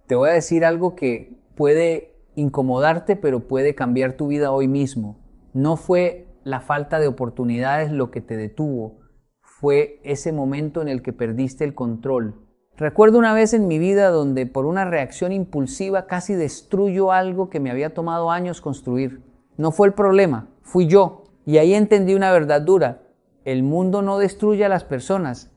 Te voy a decir algo que puede incomodarte, pero puede cambiar tu vida hoy mismo. No fue la falta de oportunidades lo que te detuvo, fue ese momento en el que perdiste el control. Recuerdo una vez en mi vida donde por una reacción impulsiva casi destruyo algo que me había tomado años construir. No fue el problema, fui yo. Y ahí entendí una verdad dura. El mundo no destruye a las personas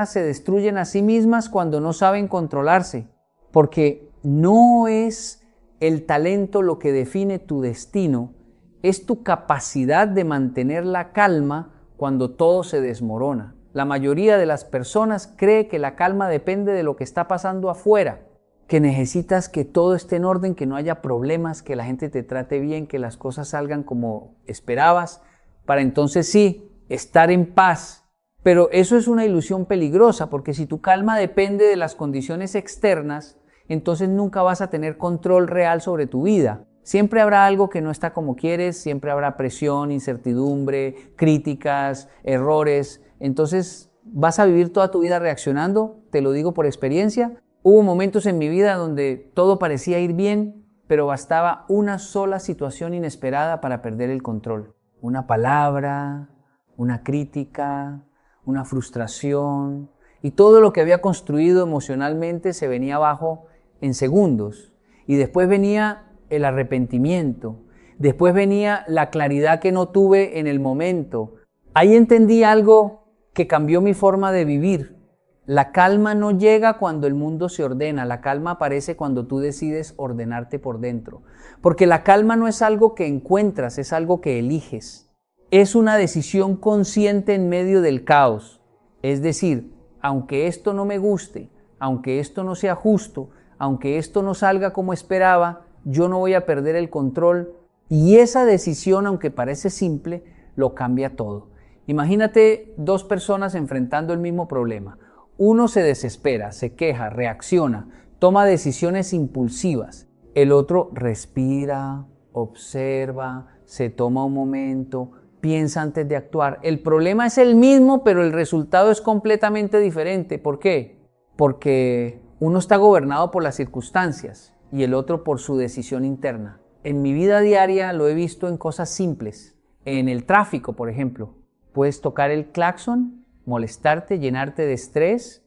se destruyen a sí mismas cuando no saben controlarse. Porque no es el talento lo que define tu destino, es tu capacidad de mantener la calma cuando todo se desmorona. La mayoría de las personas cree que la calma depende de lo que está pasando afuera, que necesitas que todo esté en orden, que no haya problemas, que la gente te trate bien, que las cosas salgan como esperabas, para entonces sí, estar en paz. Pero eso es una ilusión peligrosa, porque si tu calma depende de las condiciones externas, entonces nunca vas a tener control real sobre tu vida. Siempre habrá algo que no está como quieres, siempre habrá presión, incertidumbre, críticas, errores. Entonces vas a vivir toda tu vida reaccionando, te lo digo por experiencia. Hubo momentos en mi vida donde todo parecía ir bien, pero bastaba una sola situación inesperada para perder el control. Una palabra, una crítica, una frustración, y todo lo que había construido emocionalmente se venía abajo en segundos. Y después venía el arrepentimiento, después venía la claridad que no tuve en el momento. Ahí entendí algo que cambió mi forma de vivir. La calma no llega cuando el mundo se ordena, la calma aparece cuando tú decides ordenarte por dentro. Porque la calma no es algo que encuentras, es algo que eliges. Es una decisión consciente en medio del caos. Es decir, aunque esto no me guste, aunque esto no sea justo, aunque esto no salga como esperaba, yo no voy a perder el control. Y esa decisión, aunque parece simple, lo cambia todo. Imagínate dos personas enfrentando el mismo problema. Uno se desespera, se queja, reacciona, toma decisiones impulsivas. El otro respira, observa, se toma un momento, piensa antes de actuar. El problema es el mismo, pero el resultado es completamente diferente. ¿Por qué? Porque uno está gobernado por las circunstancias y el otro por su decisión interna. En mi vida diaria lo he visto en cosas simples. En el tráfico, por ejemplo, puedes tocar el claxon, molestarte, llenarte de estrés,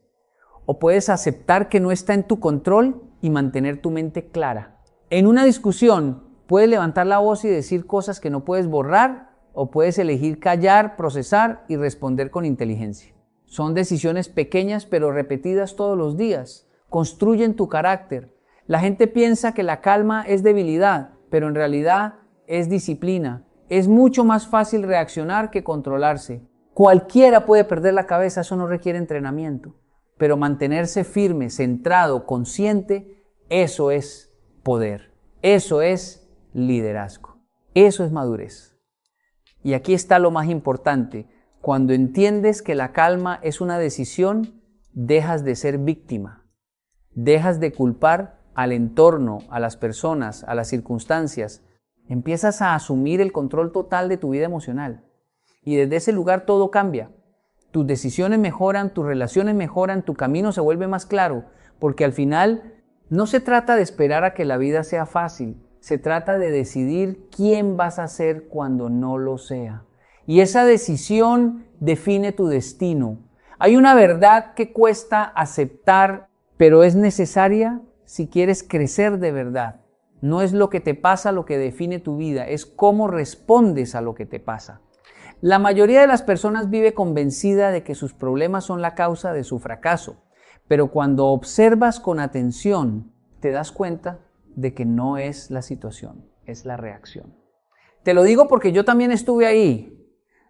o puedes aceptar que no está en tu control y mantener tu mente clara. En una discusión, puedes levantar la voz y decir cosas que no puedes borrar, o puedes elegir callar, procesar y responder con inteligencia. Son decisiones pequeñas pero repetidas todos los días. Construyen tu carácter. La gente piensa que la calma es debilidad, pero en realidad es disciplina. Es mucho más fácil reaccionar que controlarse. Cualquiera puede perder la cabeza, eso no requiere entrenamiento. Pero mantenerse firme, centrado, consciente, eso es poder. Eso es liderazgo. Eso es madurez. Y aquí está lo más importante. Cuando entiendes que la calma es una decisión, dejas de ser víctima. Dejas de culpar al entorno, a las personas, a las circunstancias. Empiezas a asumir el control total de tu vida emocional. Y desde ese lugar todo cambia. Tus decisiones mejoran, tus relaciones mejoran, tu camino se vuelve más claro. Porque al final no se trata de esperar a que la vida sea fácil. Se trata de decidir quién vas a ser cuando no lo sea. Y esa decisión define tu destino. Hay una verdad que cuesta aceptar, pero es necesaria si quieres crecer de verdad. No es lo que te pasa lo que define tu vida, es cómo respondes a lo que te pasa. La mayoría de las personas vive convencida de que sus problemas son la causa de su fracaso, pero cuando observas con atención, te das cuenta de que no es la situación, es la reacción. Te lo digo porque yo también estuve ahí.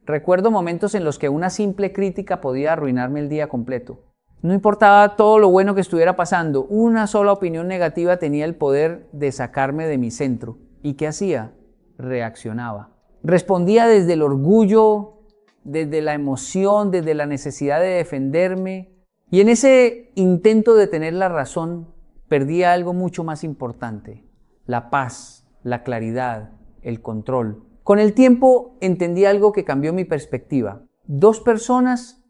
Recuerdo momentos en los que una simple crítica podía arruinarme el día completo. No importaba todo lo bueno que estuviera pasando, una sola opinión negativa tenía el poder de sacarme de mi centro. ¿Y qué hacía? Reaccionaba. Respondía desde el orgullo, desde la emoción, desde la necesidad de defenderme. Y en ese intento de tener la razón, perdí algo mucho más importante, la paz, la claridad, el control. Con el tiempo entendí algo que cambió mi perspectiva. Dos personas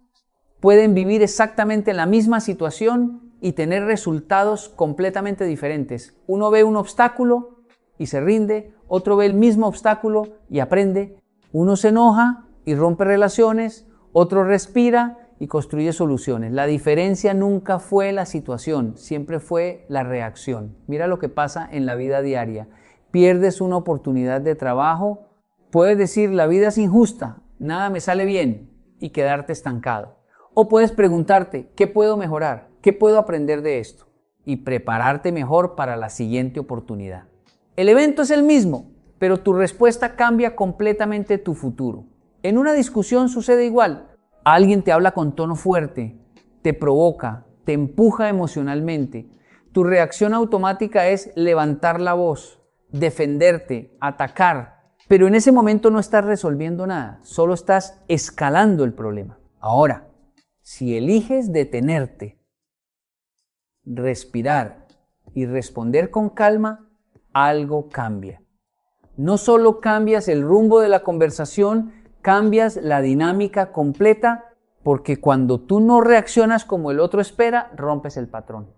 pueden vivir exactamente en la misma situación y tener resultados completamente diferentes. Uno ve un obstáculo y se rinde, otro ve el mismo obstáculo y aprende. Uno se enoja y rompe relaciones, otro respira y construye soluciones. La diferencia nunca fue la situación, siempre fue la reacción. Mira lo que pasa en la vida diaria. Pierdes una oportunidad de trabajo, puedes decir la vida es injusta, nada me sale bien y quedarte estancado. O puedes preguntarte, ¿qué puedo mejorar? ¿Qué puedo aprender de esto? Y prepararte mejor para la siguiente oportunidad. El evento es el mismo, pero tu respuesta cambia completamente tu futuro. En una discusión sucede igual. Alguien te habla con tono fuerte, te provoca, te empuja emocionalmente. Tu reacción automática es levantar la voz, defenderte, atacar. Pero en ese momento no estás resolviendo nada, solo estás escalando el problema. Ahora, si eliges detenerte, respirar y responder con calma, algo cambia. No solo cambias el rumbo de la conversación, cambias la dinámica completa, porque cuando tú no reaccionas como el otro espera, rompes el patrón.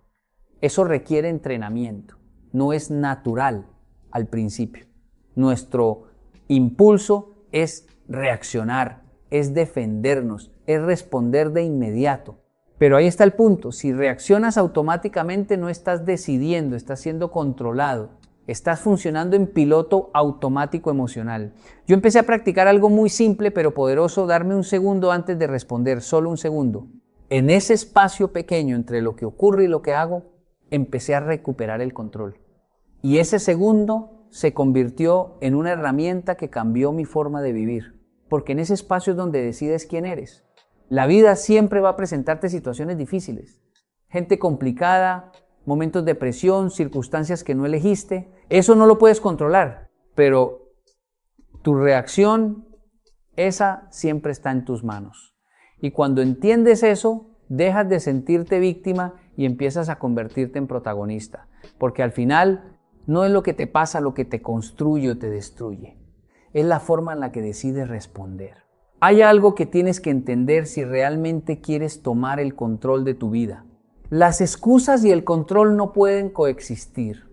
Eso requiere entrenamiento, no es natural al principio. Nuestro impulso es reaccionar, es defendernos, es responder de inmediato. Pero ahí está el punto, si reaccionas automáticamente no estás decidiendo, estás siendo controlado. Estás funcionando en piloto automático emocional. Yo empecé a practicar algo muy simple pero poderoso, darme un segundo antes de responder, solo un segundo. En ese espacio pequeño entre lo que ocurre y lo que hago, empecé a recuperar el control. Y ese segundo se convirtió en una herramienta que cambió mi forma de vivir. Porque en ese espacio es donde decides quién eres. La vida siempre va a presentarte situaciones difíciles. Gente complicada, momentos de presión, circunstancias que no elegiste. Eso no lo puedes controlar, pero tu reacción, esa siempre está en tus manos. Y cuando entiendes eso, dejas de sentirte víctima y empiezas a convertirte en protagonista. Porque al final, no es lo que te pasa lo que te construye o te destruye. Es la forma en la que decides responder. Hay algo que tienes que entender si realmente quieres tomar el control de tu vida. Las excusas y el control no pueden coexistir,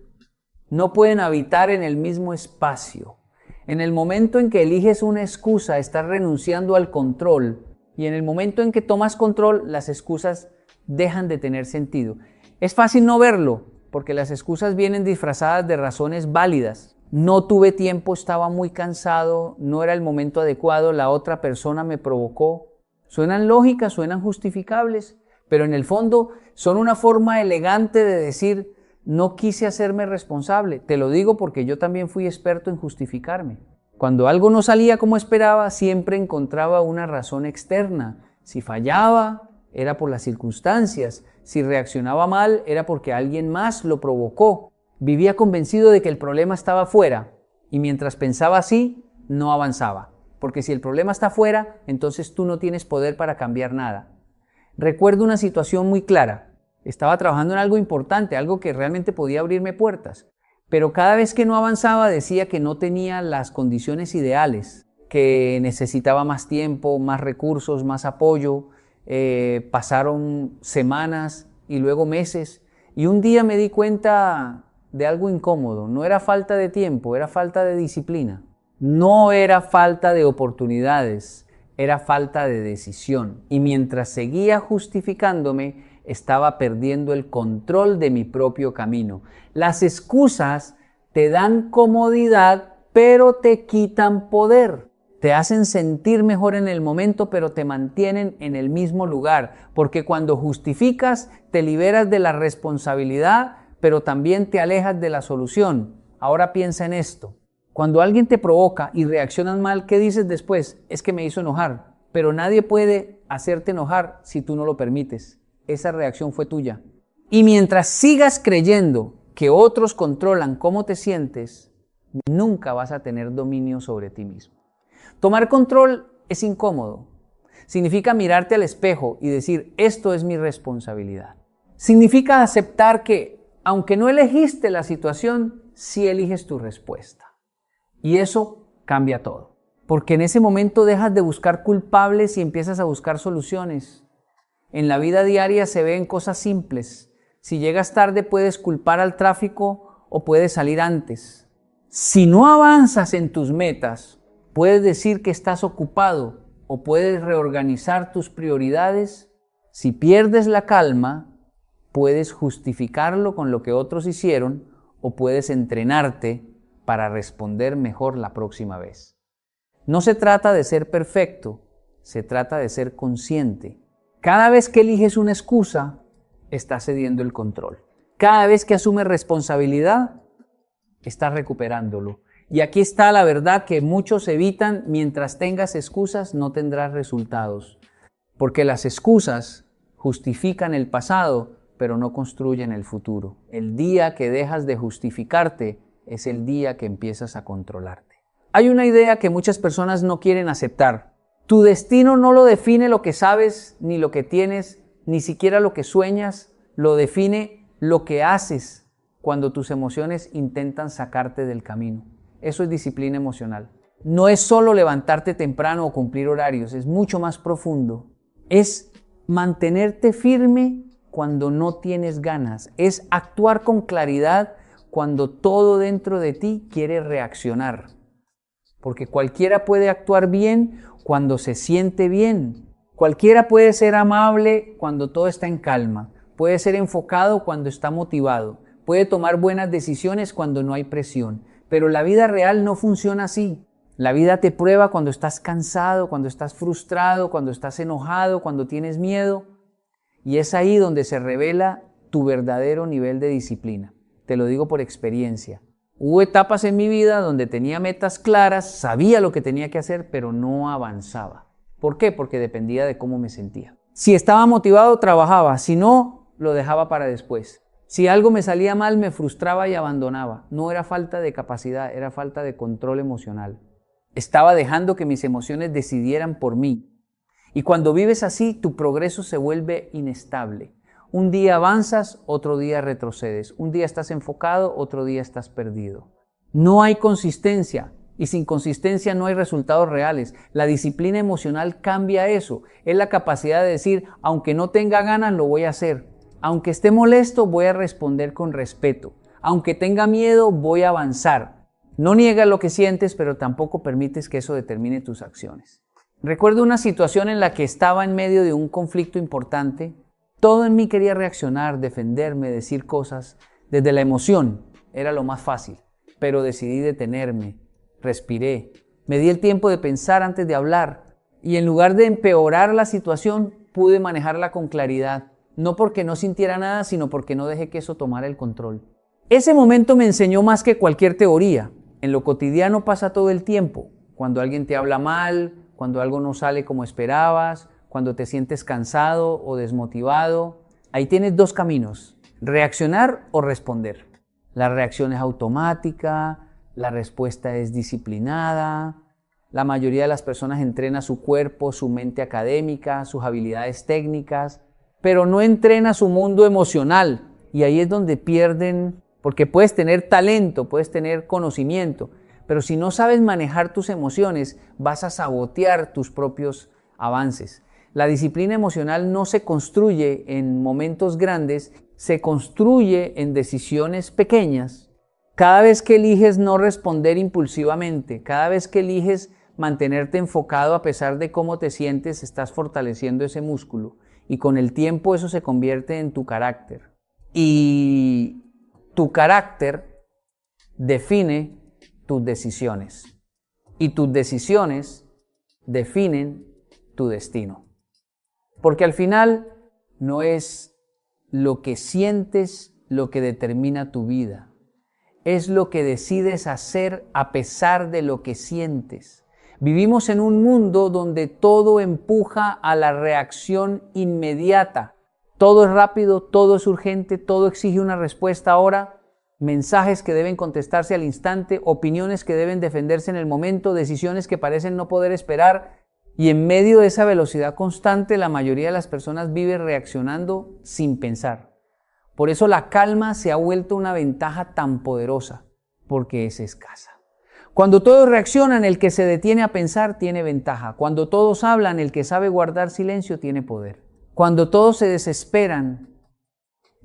no pueden habitar en el mismo espacio. En el momento en que eliges una excusa, estás renunciando al control, y en el momento en que tomas control, las excusas dejan de tener sentido. Es fácil no verlo, porque las excusas vienen disfrazadas de razones válidas. No tuve tiempo, estaba muy cansado, no era el momento adecuado, la otra persona me provocó. Suenan lógicas, suenan justificables, pero en el fondo son una forma elegante de decir, no quise hacerme responsable. Te lo digo porque yo también fui experto en justificarme. Cuando algo no salía como esperaba, siempre encontraba una razón externa. Si fallaba, era por las circunstancias. Si reaccionaba mal, era porque alguien más lo provocó. Vivía convencido de que el problema estaba fuera, y mientras pensaba así, no avanzaba. Porque si el problema está fuera, entonces tú no tienes poder para cambiar nada. Recuerdo una situación muy clara. Estaba trabajando en algo importante, algo que realmente podía abrirme puertas. Pero cada vez que no avanzaba decía que no tenía las condiciones ideales, que necesitaba más tiempo, más recursos, más apoyo. Pasaron semanas y luego meses. Y un día me di cuenta de algo incómodo. No era falta de tiempo, era falta de disciplina. No era falta de oportunidades. Era falta de decisión. Y mientras seguía justificándome, estaba perdiendo el control de mi propio camino. Las excusas te dan comodidad, pero te quitan poder. Te hacen sentir mejor en el momento, pero te mantienen en el mismo lugar. Porque cuando justificas, te liberas de la responsabilidad, pero también te alejas de la solución. Ahora piensa en esto. Cuando alguien te provoca y reaccionas mal, ¿qué dices después? Es que me hizo enojar. Pero nadie puede hacerte enojar si tú no lo permites. Esa reacción fue tuya. Y mientras sigas creyendo que otros controlan cómo te sientes, nunca vas a tener dominio sobre ti mismo. Tomar control es incómodo. Significa mirarte al espejo y decir, esto es mi responsabilidad. Significa aceptar que, aunque no elegiste la situación, sí eliges tu respuesta. Y eso cambia todo. Porque en ese momento dejas de buscar culpables y empiezas a buscar soluciones. En la vida diaria se ven cosas simples. Si llegas tarde puedes culpar al tráfico o puedes salir antes. Si no avanzas en tus metas, puedes decir que estás ocupado o puedes reorganizar tus prioridades. Si pierdes la calma, puedes justificarlo con lo que otros hicieron o puedes entrenarte para responder mejor la próxima vez. No se trata de ser perfecto, se trata de ser consciente. Cada vez que eliges una excusa, estás cediendo el control. Cada vez que asumes responsabilidad, estás recuperándolo. Y aquí está la verdad que muchos evitan: mientras tengas excusas no tendrás resultados. Porque las excusas justifican el pasado, pero no construyen el futuro. El día que dejas de justificarte es el día que empiezas a controlarte. Hay una idea que muchas personas no quieren aceptar. Tu destino no lo define lo que sabes, ni lo que tienes, ni siquiera lo que sueñas. Lo define lo que haces cuando tus emociones intentan sacarte del camino. Eso es disciplina emocional. No es solo levantarte temprano o cumplir horarios, es mucho más profundo. Es mantenerte firme cuando no tienes ganas. Es actuar con claridad cuando todo dentro de ti quiere reaccionar. Porque cualquiera puede actuar bien cuando se siente bien. Cualquiera puede ser amable cuando todo está en calma. Puede ser enfocado cuando está motivado. Puede tomar buenas decisiones cuando no hay presión. Pero la vida real no funciona así. La vida te prueba cuando estás cansado, cuando estás frustrado, cuando estás enojado, cuando tienes miedo. Y es ahí donde se revela tu verdadero nivel de disciplina. Te lo digo por experiencia. Hubo etapas en mi vida donde tenía metas claras, sabía lo que tenía que hacer, pero no avanzaba. ¿Por qué? Porque dependía de cómo me sentía. Si estaba motivado, trabajaba. Si no, lo dejaba para después. Si algo me salía mal, me frustraba y abandonaba. No era falta de capacidad, era falta de control emocional. Estaba dejando que mis emociones decidieran por mí. Y cuando vives así, tu progreso se vuelve inestable. Un día avanzas, otro día retrocedes. Un día estás enfocado, otro día estás perdido. No hay consistencia y sin consistencia no hay resultados reales. La disciplina emocional cambia eso. Es la capacidad de decir, aunque no tenga ganas, lo voy a hacer. Aunque esté molesto, voy a responder con respeto. Aunque tenga miedo, voy a avanzar. No niegas lo que sientes, pero tampoco permites que eso determine tus acciones. Recuerdo una situación en la que estaba en medio de un conflicto importante. Todo en mí quería reaccionar, defenderme, decir cosas. Desde la emoción era lo más fácil, pero decidí detenerme, respiré, me di el tiempo de pensar antes de hablar y en lugar de empeorar la situación, pude manejarla con claridad. No porque no sintiera nada, sino porque no dejé que eso tomara el control. Ese momento me enseñó más que cualquier teoría. En lo cotidiano pasa todo el tiempo. Cuando alguien te habla mal, cuando algo no sale como esperabas, cuando te sientes cansado o desmotivado, ahí tienes dos caminos: reaccionar o responder. La reacción es automática, la respuesta es disciplinada. La mayoría de las personas entrena su cuerpo, su mente académica, sus habilidades técnicas, pero no entrena su mundo emocional. Y ahí es donde pierden, porque puedes tener talento, puedes tener conocimiento, pero si no sabes manejar tus emociones, vas a sabotear tus propios avances. La disciplina emocional no se construye en momentos grandes, se construye en decisiones pequeñas. Cada vez que eliges no responder impulsivamente, cada vez que eliges mantenerte enfocado a pesar de cómo te sientes, estás fortaleciendo ese músculo y con el tiempo eso se convierte en tu carácter. Y tu carácter define tus decisiones y tus decisiones definen tu destino. Porque al final no es lo que sientes lo que determina tu vida. Es lo que decides hacer a pesar de lo que sientes. Vivimos en un mundo donde todo empuja a la reacción inmediata. Todo es rápido, todo es urgente, todo exige una respuesta ahora. Mensajes que deben contestarse al instante, opiniones que deben defenderse en el momento, decisiones que parecen no poder esperar. Y en medio de esa velocidad constante, la mayoría de las personas vive reaccionando sin pensar. Por eso la calma se ha vuelto una ventaja tan poderosa, porque es escasa. Cuando todos reaccionan, el que se detiene a pensar tiene ventaja. Cuando todos hablan, el que sabe guardar silencio tiene poder. Cuando todos se desesperan,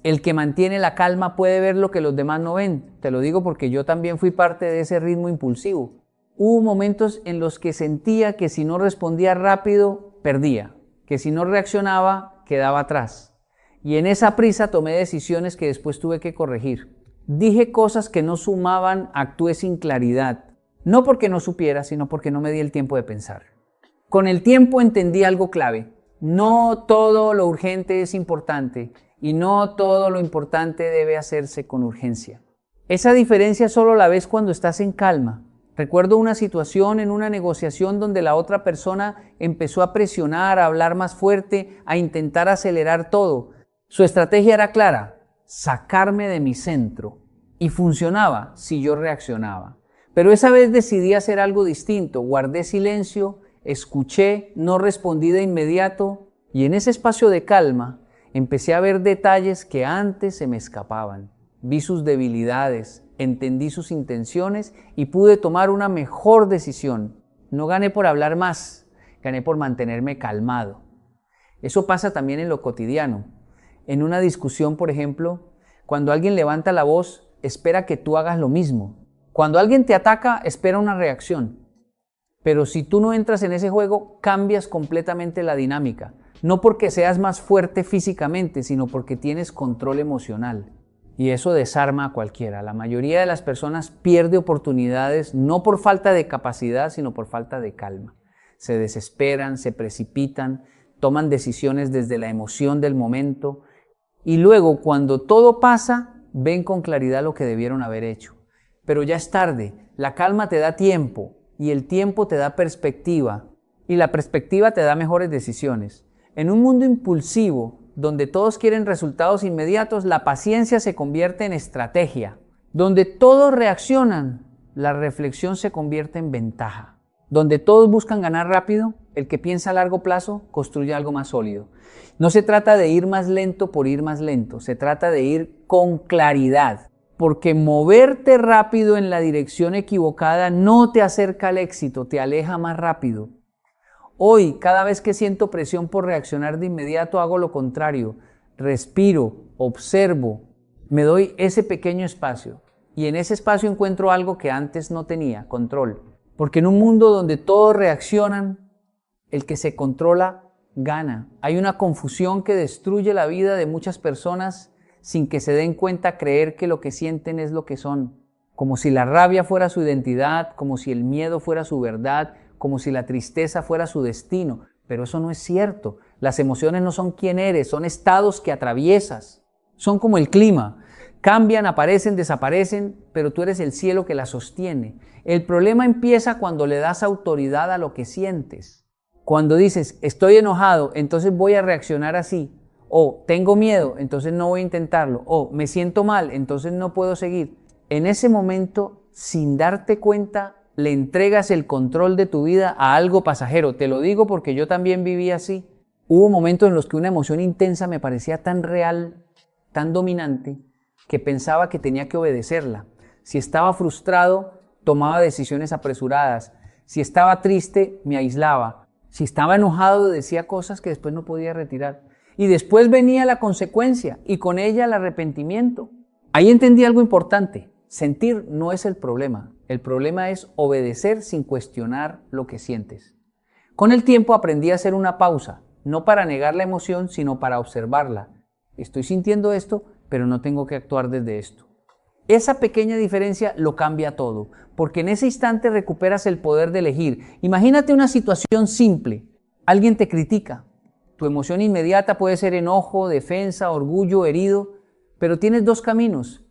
El que mantiene la calma puede ver lo que los demás no ven. Te lo digo porque yo también fui parte de ese ritmo impulsivo. Hubo momentos en los que sentía que si no respondía rápido, perdía, que si no reaccionaba, quedaba atrás. Y en esa prisa tomé decisiones que después tuve que corregir. Dije cosas que no sumaban, actué sin claridad. No porque no supiera, sino porque no me di el tiempo de pensar. Con el tiempo entendí algo clave. No todo lo urgente es importante y no todo lo importante debe hacerse con urgencia. Esa diferencia solo la ves cuando estás en calma. Recuerdo una situación en una negociación donde la otra persona empezó a presionar, a hablar más fuerte, a intentar acelerar todo. Su estrategia era clara: sacarme de mi centro. Y funcionaba si yo reaccionaba. Pero esa vez decidí hacer algo distinto. Guardé silencio, escuché, no respondí de inmediato y en ese espacio de calma empecé a ver detalles que antes se me escapaban. Vi sus debilidades, entendí sus intenciones y pude tomar una mejor decisión. No gané por hablar más, gané por mantenerme calmado. Eso pasa también en lo cotidiano. En una discusión, por ejemplo, cuando alguien levanta la voz, espera que tú hagas lo mismo. Cuando alguien te ataca, espera una reacción. Pero si tú no entras en ese juego, cambias completamente la dinámica. No porque seas más fuerte físicamente, sino porque tienes control emocional. Y eso desarma a cualquiera. La mayoría de las personas pierde oportunidades no por falta de capacidad, sino por falta de calma. Se desesperan, se precipitan, toman decisiones desde la emoción del momento y luego cuando todo pasa, ven con claridad lo que debieron haber hecho. Pero ya es tarde. La calma te da tiempo y el tiempo te da perspectiva y la perspectiva te da mejores decisiones. En un mundo impulsivo, donde todos quieren resultados inmediatos, la paciencia se convierte en estrategia. Donde todos reaccionan, la reflexión se convierte en ventaja. Donde todos buscan ganar rápido, el que piensa a largo plazo construye algo más sólido. No se trata de ir más lento por ir más lento, se trata de ir con claridad. Porque moverte rápido en la dirección equivocada no te acerca al éxito, te aleja más rápido. Hoy, cada vez que siento presión por reaccionar de inmediato, hago lo contrario. Respiro, observo, me doy ese pequeño espacio. Y en ese espacio encuentro algo que antes no tenía, control. Porque en un mundo donde todos reaccionan, el que se controla gana. Hay una confusión que destruye la vida de muchas personas sin que se den cuenta, creer que lo que sienten es lo que son. Como si la rabia fuera su identidad, como si el miedo fuera su verdad, como si la tristeza fuera su destino. Pero eso no es cierto. Las emociones no son quién eres, son estados que atraviesas. Son como el clima. Cambian, aparecen, desaparecen, pero tú eres el cielo que las sostiene. El problema empieza cuando le das autoridad a lo que sientes. Cuando dices, estoy enojado, entonces voy a reaccionar así. O tengo miedo, entonces no voy a intentarlo. O me siento mal, entonces no puedo seguir. En ese momento, sin darte cuenta, le entregas el control de tu vida a algo pasajero. Te lo digo porque yo también viví así. Hubo momentos en los que una emoción intensa me parecía tan real, tan dominante, que pensaba que tenía que obedecerla. Si estaba frustrado, tomaba decisiones apresuradas. Si estaba triste, me aislaba. Si estaba enojado, decía cosas que después no podía retirar. Y después venía la consecuencia y con ella el arrepentimiento. Ahí entendí algo importante. Sentir no es el problema. El problema es obedecer sin cuestionar lo que sientes. Con el tiempo aprendí a hacer una pausa, no para negar la emoción, sino para observarla. Estoy sintiendo esto, pero no tengo que actuar desde esto. Esa pequeña diferencia lo cambia todo, porque en ese instante recuperas el poder de elegir. Imagínate una situación simple. Alguien te critica. Tu emoción inmediata puede ser enojo, defensa, orgullo, herido, pero tienes dos caminos.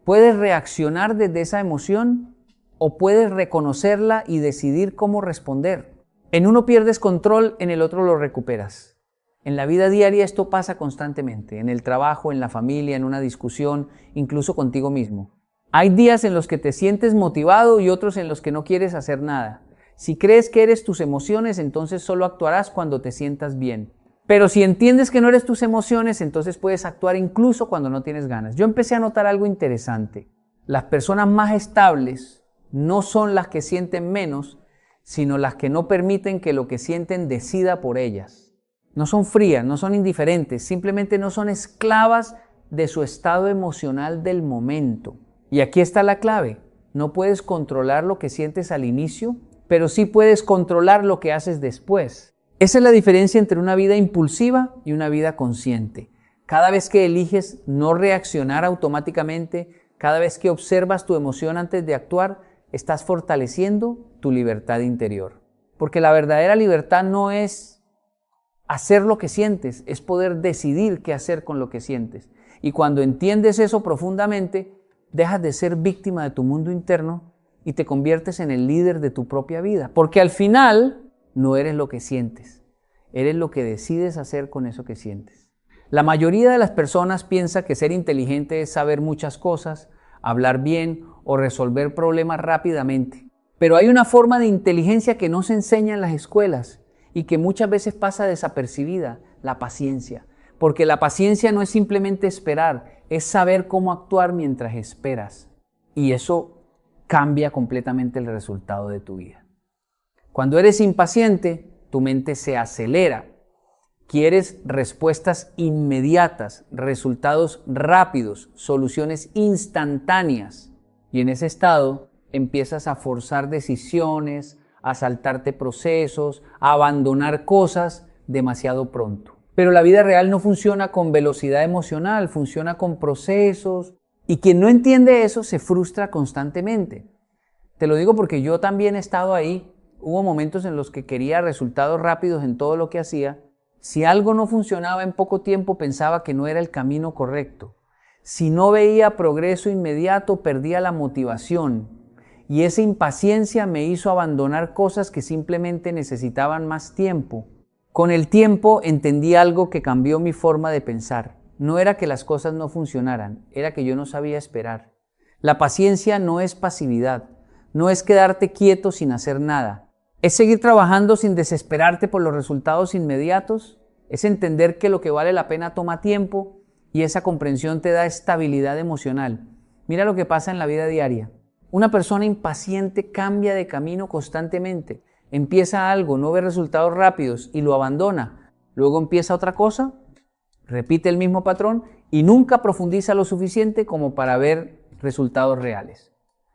Puedes reaccionar desde esa emoción o puedes reconocerla y decidir cómo responder. En uno pierdes control, en el otro lo recuperas. En la vida diaria esto pasa constantemente, en el trabajo, en la familia, en una discusión, incluso contigo mismo. Hay días en los que te sientes motivado y otros en los que no quieres hacer nada. Si crees que eres tus emociones, entonces solo actuarás cuando te sientas bien. Pero si entiendes que no eres tus emociones, entonces puedes actuar incluso cuando no tienes ganas. Yo empecé a notar algo interesante. Las personas más estables no son las que sienten menos, sino las que no permiten que lo que sienten decida por ellas. No son frías, no son indiferentes, simplemente no son esclavas de su estado emocional del momento. Y aquí está la clave. No puedes controlar lo que sientes al inicio, pero sí puedes controlar lo que haces después. Esa es la diferencia entre una vida impulsiva y una vida consciente. Cada vez que eliges no reaccionar automáticamente, cada vez que observas tu emoción antes de actuar, estás fortaleciendo tu libertad interior. Porque la verdadera libertad no es hacer lo que sientes, es poder decidir qué hacer con lo que sientes. Y cuando entiendes eso profundamente, dejas de ser víctima de tu mundo interno y te conviertes en el líder de tu propia vida. Porque al final no eres lo que sientes, eres lo que decides hacer con eso que sientes. La mayoría de las personas piensa que ser inteligente es saber muchas cosas, hablar bien o resolver problemas rápidamente. Pero hay una forma de inteligencia que no se enseña en las escuelas y que muchas veces pasa desapercibida, la paciencia. Porque la paciencia no es simplemente esperar, es saber cómo actuar mientras esperas. Y eso cambia completamente el resultado de tu vida. Cuando eres impaciente, tu mente se acelera. Quieres respuestas inmediatas, resultados rápidos, soluciones instantáneas. Y en ese estado empiezas a forzar decisiones, a saltarte procesos, a abandonar cosas demasiado pronto. Pero la vida real no funciona con velocidad emocional, funciona con procesos. Y quien no entiende eso se frustra constantemente. Te lo digo porque yo también he estado ahí. Hubo momentos en los que quería resultados rápidos en todo lo que hacía. Si algo no funcionaba en poco tiempo, pensaba que no era el camino correcto. Si no veía progreso inmediato, perdía la motivación. Y esa impaciencia me hizo abandonar cosas que simplemente necesitaban más tiempo. Con el tiempo entendí algo que cambió mi forma de pensar. No era que las cosas no funcionaran, era que yo no sabía esperar. La paciencia no es pasividad, no es quedarte quieto sin hacer nada. Es seguir trabajando sin desesperarte por los resultados inmediatos, es entender que lo que vale la pena toma tiempo y esa comprensión te da estabilidad emocional. Mira lo que pasa en la vida diaria. Una persona impaciente cambia de camino constantemente. Empieza algo, no ve resultados rápidos y lo abandona. Luego empieza otra cosa, repite el mismo patrón y nunca profundiza lo suficiente como para ver resultados reales.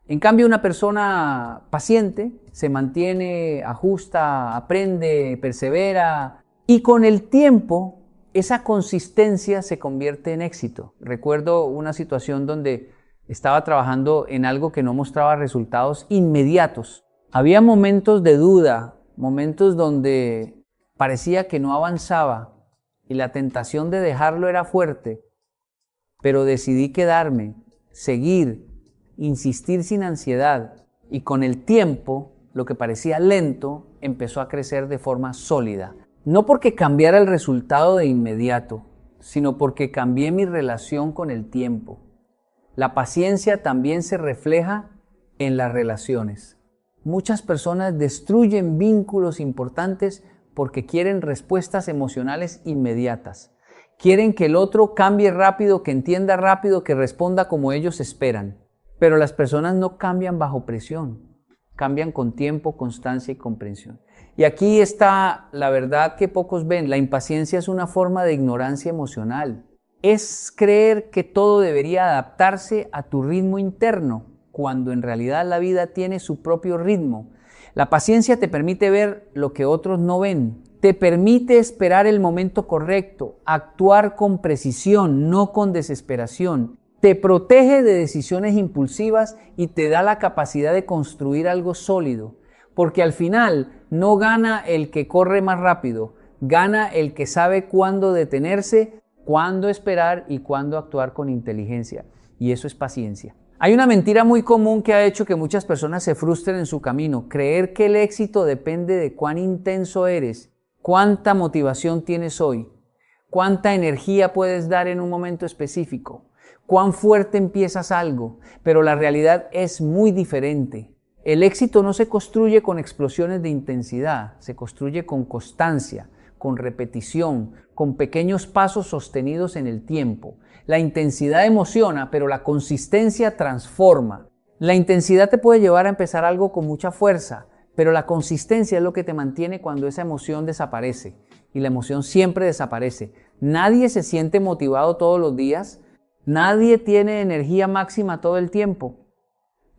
En cambio, una persona paciente se mantiene, ajusta, aprende, persevera y con el tiempo esa consistencia se convierte en éxito. Recuerdo una situación donde estaba trabajando en algo que no mostraba resultados inmediatos. Había momentos de duda, momentos donde parecía que no avanzaba y la tentación de dejarlo era fuerte, pero decidí quedarme, seguir, insistir sin ansiedad y con el tiempo, lo que parecía lento, empezó a crecer de forma sólida. No porque cambiara el resultado de inmediato, sino porque cambié mi relación con el tiempo. La paciencia también se refleja en las relaciones. Muchas personas destruyen vínculos importantes porque quieren respuestas emocionales inmediatas. Quieren que el otro cambie rápido, que entienda rápido, que responda como ellos esperan. Pero las personas no cambian bajo presión, cambian con tiempo, constancia y comprensión. Y aquí está la verdad que pocos ven. La impaciencia es una forma de ignorancia emocional. Es creer que todo debería adaptarse a tu ritmo interno, cuando en realidad la vida tiene su propio ritmo. La paciencia te permite ver lo que otros no ven. Te permite esperar el momento correcto, actuar con precisión, no con desesperación. Te protege de decisiones impulsivas y te da la capacidad de construir algo sólido. Porque al final no gana el que corre más rápido, gana el que sabe cuándo detenerse, cuándo esperar y cuándo actuar con inteligencia. Y eso es paciencia. Hay una mentira muy común que ha hecho que muchas personas se frustren en su camino. Creer que el éxito depende de cuán intenso eres, cuánta motivación tienes hoy, cuánta energía puedes dar en un momento específico, cuán fuerte empiezas algo. Pero la realidad es muy diferente. El éxito no se construye con explosiones de intensidad, se construye con constancia, con repetición, con pequeños pasos sostenidos en el tiempo. La intensidad emociona, pero la consistencia transforma. La intensidad te puede llevar a empezar algo con mucha fuerza, pero la consistencia es lo que te mantiene cuando esa emoción desaparece. Y la emoción siempre desaparece. Nadie se siente motivado todos los días, Nadie tiene energía máxima todo el tiempo,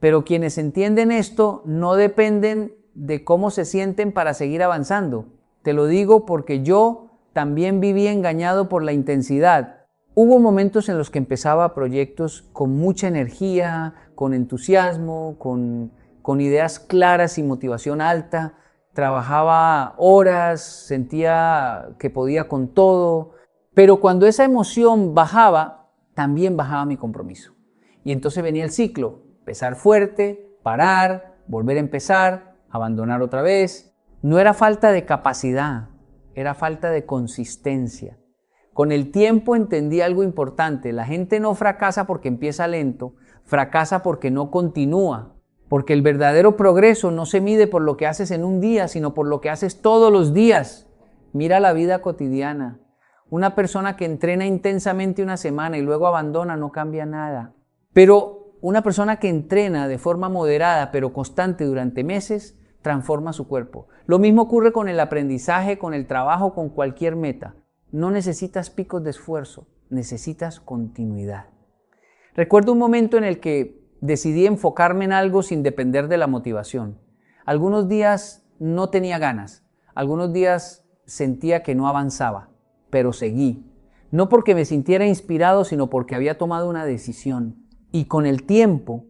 pero quienes entienden esto no dependen de cómo se sienten para seguir avanzando. Te lo digo porque yo también viví engañado por la intensidad. Hubo momentos en los que empezaba proyectos con mucha energía, con entusiasmo, con ideas claras y motivación alta. Trabajaba horas, sentía que podía con todo, pero cuando esa emoción bajaba, también bajaba mi compromiso. Y entonces venía el ciclo, empezar fuerte, parar, volver a empezar, abandonar otra vez. No era falta de capacidad, era falta de consistencia. Con el tiempo entendí algo importante, la gente no fracasa porque empieza lento, fracasa porque no continúa. Porque el verdadero progreso no se mide por lo que haces en un día, sino por lo que haces todos los días. Mira la vida cotidiana. Una persona que entrena intensamente una semana y luego abandona no cambia nada. Pero una persona que entrena de forma moderada pero constante durante meses transforma su cuerpo. Lo mismo ocurre con el aprendizaje, con el trabajo, con cualquier meta. No necesitas picos de esfuerzo, necesitas continuidad. Recuerdo un momento en el que decidí enfocarme en algo sin depender de la motivación. Algunos días no tenía ganas, algunos días sentía que no avanzaba, pero seguí. No porque me sintiera inspirado, sino porque había tomado una decisión. Y con el tiempo,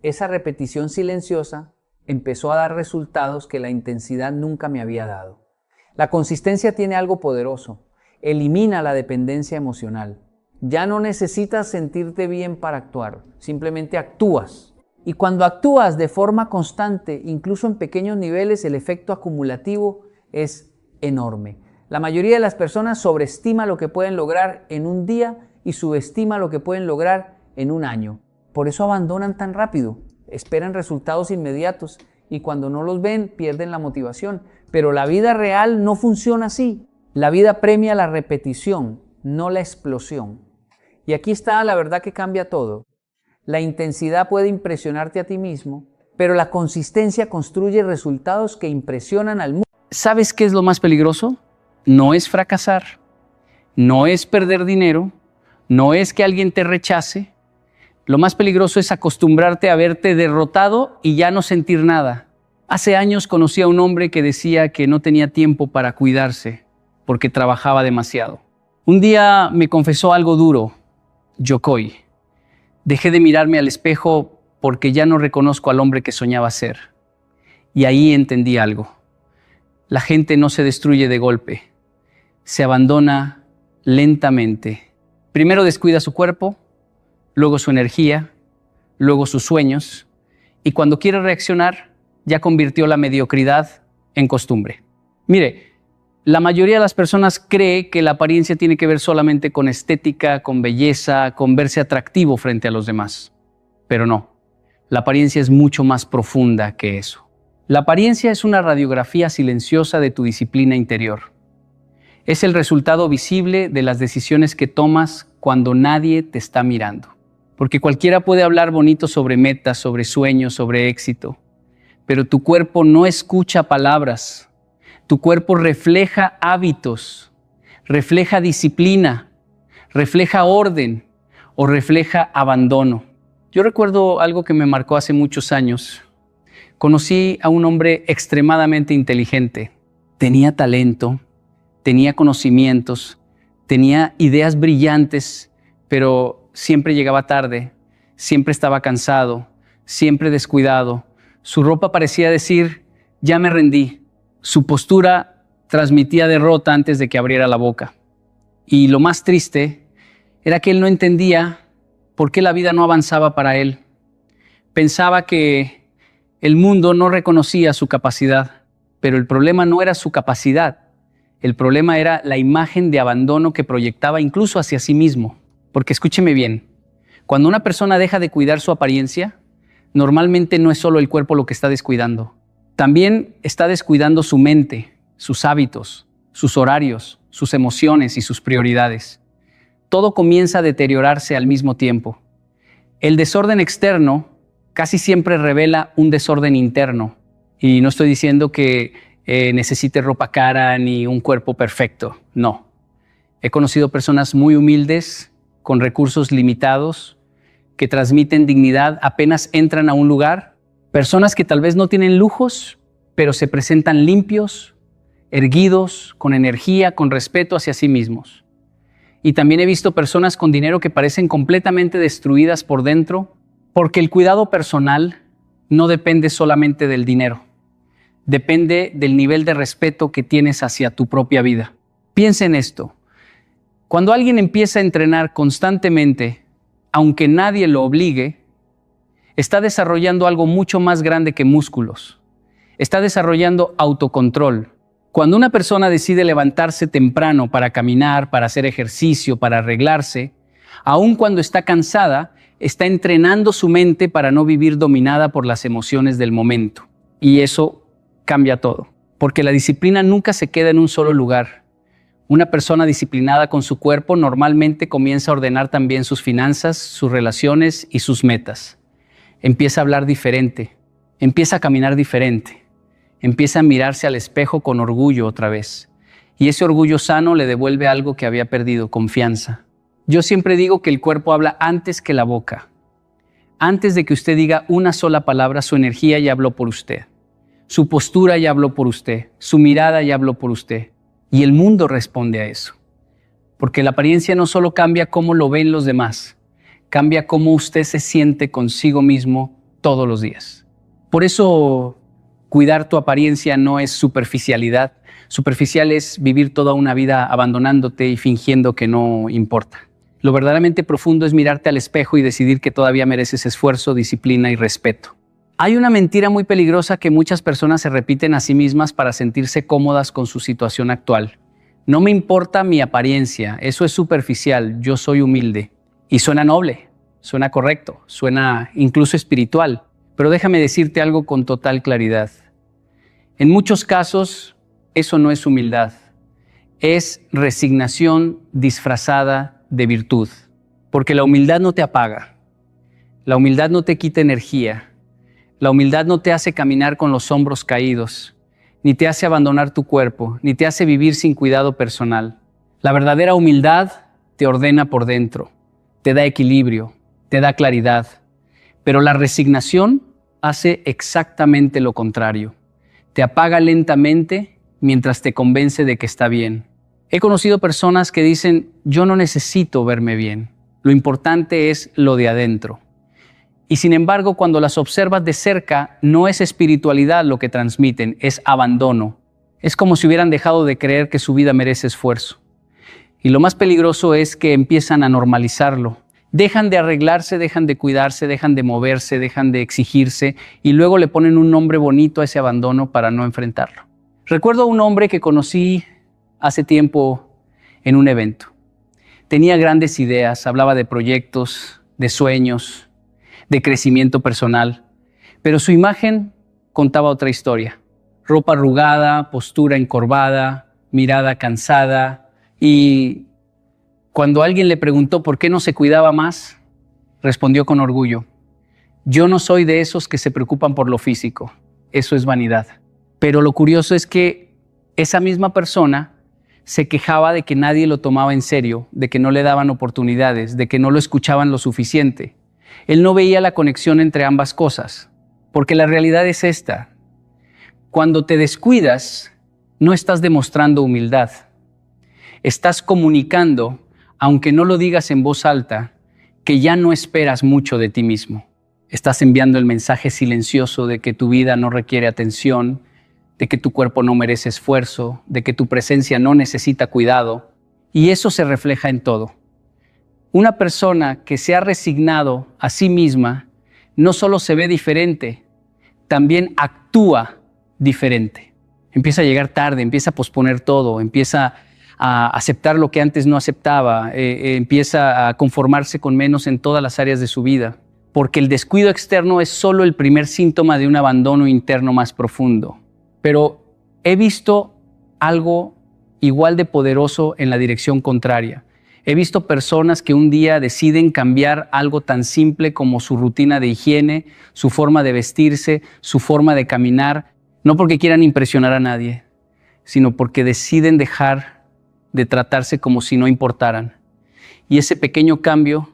esa repetición silenciosa empezó a dar resultados que la intensidad nunca me había dado. La consistencia tiene algo poderoso, elimina la dependencia emocional. Ya no necesitas sentirte bien para actuar, simplemente actúas. Y cuando actúas de forma constante, incluso en pequeños niveles, el efecto acumulativo es enorme. La mayoría de las personas sobreestima lo que pueden lograr en un día y subestima lo que pueden lograr en un año. Por eso abandonan tan rápido, esperan resultados inmediatos y cuando no los ven pierden la motivación. Pero la vida real no funciona así. La vida premia la repetición, no la explosión. Y aquí está la verdad que cambia todo. La intensidad puede impresionarte a ti mismo, pero la consistencia construye resultados que impresionan al mundo. ¿Sabes qué es lo más peligroso? No es fracasar, no es perder dinero, no es que alguien te rechace. Lo más peligroso es acostumbrarte a verte derrotado y ya no sentir nada. Hace años conocí a un hombre que decía que no tenía tiempo para cuidarse porque trabajaba demasiado. Un día me confesó algo duro. Yokoi, dejé de mirarme al espejo porque ya no reconozco al hombre que soñaba ser. Y ahí entendí algo. La gente no se destruye de golpe, se abandona lentamente. Primero descuida su cuerpo, luego su energía, luego sus sueños, y cuando quiere reaccionar, ya convirtió la mediocridad en costumbre. Mire, la mayoría de las personas cree que la apariencia tiene que ver solamente con estética, con belleza, con verse atractivo frente a los demás. Pero no, la apariencia es mucho más profunda que eso. La apariencia es una radiografía silenciosa de tu disciplina interior. Es el resultado visible de las decisiones que tomas cuando nadie te está mirando. Porque cualquiera puede hablar bonito sobre metas, sobre sueños, sobre éxito, pero tu cuerpo no escucha palabras. Tu cuerpo refleja hábitos, refleja disciplina, refleja orden o refleja abandono. Yo recuerdo algo que me marcó hace muchos años. Conocí a un hombre extremadamente inteligente. Tenía talento, tenía conocimientos, tenía ideas brillantes, pero siempre llegaba tarde, siempre estaba cansado, siempre descuidado. Su ropa parecía decir, ya me rendí. Su postura transmitía derrota antes de que abriera la boca. Y lo más triste era que él no entendía por qué la vida no avanzaba para él. Pensaba que el mundo no reconocía su capacidad, pero el problema no era su capacidad. El problema era la imagen de abandono que proyectaba incluso hacia sí mismo. Porque escúcheme bien, cuando una persona deja de cuidar su apariencia, normalmente no es solo el cuerpo lo que está descuidando. También está descuidando su mente, sus hábitos, sus horarios, sus emociones y sus prioridades. Todo comienza a deteriorarse al mismo tiempo. El desorden externo casi siempre revela un desorden interno. Y no estoy diciendo que necesite ropa cara ni un cuerpo perfecto. No. He conocido personas muy humildes con recursos limitados, que transmiten dignidad apenas entran a un lugar. Personas que tal vez no tienen lujos, pero se presentan limpios, erguidos, con energía, con respeto hacia sí mismos. Y también he visto personas con dinero que parecen completamente destruidas por dentro, porque el cuidado personal no depende solamente del dinero. Depende del nivel de respeto que tienes hacia tu propia vida. Piensa en esto. Cuando alguien empieza a entrenar constantemente, aunque nadie lo obligue, está desarrollando algo mucho más grande que músculos. Está desarrollando autocontrol. Cuando una persona decide levantarse temprano para caminar, para hacer ejercicio, para arreglarse, aun cuando está cansada, está entrenando su mente para no vivir dominada por las emociones del momento. Y eso cambia todo, porque la disciplina nunca se queda en un solo lugar. Una persona disciplinada con su cuerpo normalmente comienza a ordenar también sus finanzas, sus relaciones y sus metas. Empieza a hablar diferente, empieza a caminar diferente, empieza a mirarse al espejo con orgullo otra vez. Y ese orgullo sano le devuelve algo que había perdido, confianza. Yo siempre digo que el cuerpo habla antes que la boca. Antes de que usted diga una sola palabra, su energía ya habló por usted. Su postura ya habló por usted. Su mirada ya habló por usted. Y el mundo responde a eso. Porque la apariencia no solo cambia cómo lo ven los demás, cambia cómo usted se siente consigo mismo todos los días. Por eso, cuidar tu apariencia no es superficialidad. Superficial es vivir toda una vida abandonándote y fingiendo que no importa. Lo verdaderamente profundo es mirarte al espejo y decidir que todavía mereces esfuerzo, disciplina y respeto. Hay una mentira muy peligrosa que muchas personas se repiten a sí mismas para sentirse cómodas con su situación actual. No me importa mi apariencia, eso es superficial, yo soy humilde. Y suena noble, suena correcto, suena incluso espiritual. Pero déjame decirte algo con total claridad. En muchos casos, eso no es humildad, es resignación disfrazada de virtud. Porque la humildad no te apaga, la humildad no te quita energía, la humildad no te hace caminar con los hombros caídos, ni te hace abandonar tu cuerpo, ni te hace vivir sin cuidado personal. La verdadera humildad te ordena por dentro, te da equilibrio, te da claridad. Pero la resignación hace exactamente lo contrario. Te apaga lentamente mientras te convence de que está bien. He conocido personas que dicen, yo no necesito verme bien. Lo importante es lo de adentro. Y sin embargo, cuando las observas de cerca, no es espiritualidad lo que transmiten, es abandono. Es como si hubieran dejado de creer que su vida merece esfuerzo. Y lo más peligroso es que empiezan a normalizarlo. Dejan de arreglarse, dejan de cuidarse, dejan de moverse, dejan de exigirse y luego le ponen un nombre bonito a ese abandono para no enfrentarlo. Recuerdo a un hombre que conocí hace tiempo en un evento. Tenía grandes ideas, hablaba de proyectos, de sueños, de crecimiento personal, pero su imagen contaba otra historia. Ropa arrugada, postura encorvada, mirada cansada, y cuando alguien le preguntó por qué no se cuidaba más, respondió con orgullo, yo no soy de esos que se preocupan por lo físico, eso es vanidad. Pero lo curioso es que esa misma persona se quejaba de que nadie lo tomaba en serio, de que no le daban oportunidades, de que no lo escuchaban lo suficiente. Él no veía la conexión entre ambas cosas, porque la realidad es esta. Cuando te descuidas, no estás demostrando humildad. Estás comunicando, aunque no lo digas en voz alta, que ya no esperas mucho de ti mismo. Estás enviando el mensaje silencioso de que tu vida no requiere atención, de que tu cuerpo no merece esfuerzo, de que tu presencia no necesita cuidado. Y eso se refleja en todo. Una persona que se ha resignado a sí misma no solo se ve diferente, también actúa diferente. Empieza a llegar tarde, empieza a posponer todo, empieza a aceptar lo que antes no aceptaba, empieza a conformarse con menos en todas las áreas de su vida, porque el descuido externo es solo el primer síntoma de un abandono interno más profundo. Pero he visto algo igual de poderoso en la dirección contraria. He visto personas que un día deciden cambiar algo tan simple como su rutina de higiene, su forma de vestirse, su forma de caminar, no porque quieran impresionar a nadie, sino porque deciden dejar de tratarse como si no importaran. Y ese pequeño cambio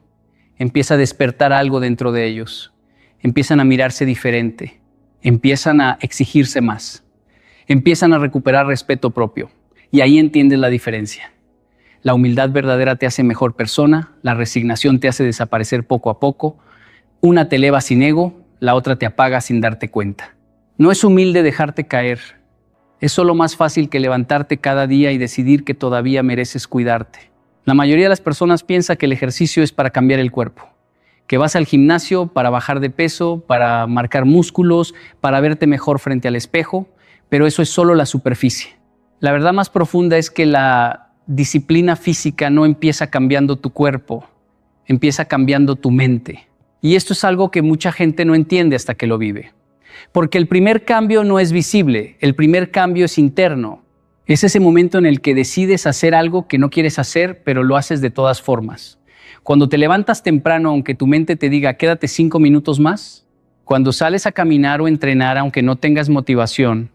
empieza a despertar algo dentro de ellos. Empiezan a mirarse diferente, empiezan a exigirse más, empiezan a recuperar respeto propio. Y ahí entiendes la diferencia. La humildad verdadera te hace mejor persona, la resignación te hace desaparecer poco a poco. Una te eleva sin ego, la otra te apaga sin darte cuenta. No es humilde dejarte caer. Es solo más fácil que levantarte cada día y decidir que todavía mereces cuidarte. La mayoría de las personas piensa que el ejercicio es para cambiar el cuerpo, que vas al gimnasio para bajar de peso, para marcar músculos, para verte mejor frente al espejo, pero eso es solo la superficie. La verdad más profunda es que la disciplina física no empieza cambiando tu cuerpo, empieza cambiando tu mente. Y esto es algo que mucha gente no entiende hasta que lo vive. Porque el primer cambio no es visible, el primer cambio es interno. Es ese momento en el que decides hacer algo que no quieres hacer, pero lo haces de todas formas. Cuando te levantas temprano, aunque tu mente te diga quédate 5 minutos más. Cuando sales a caminar o entrenar, aunque no tengas motivación.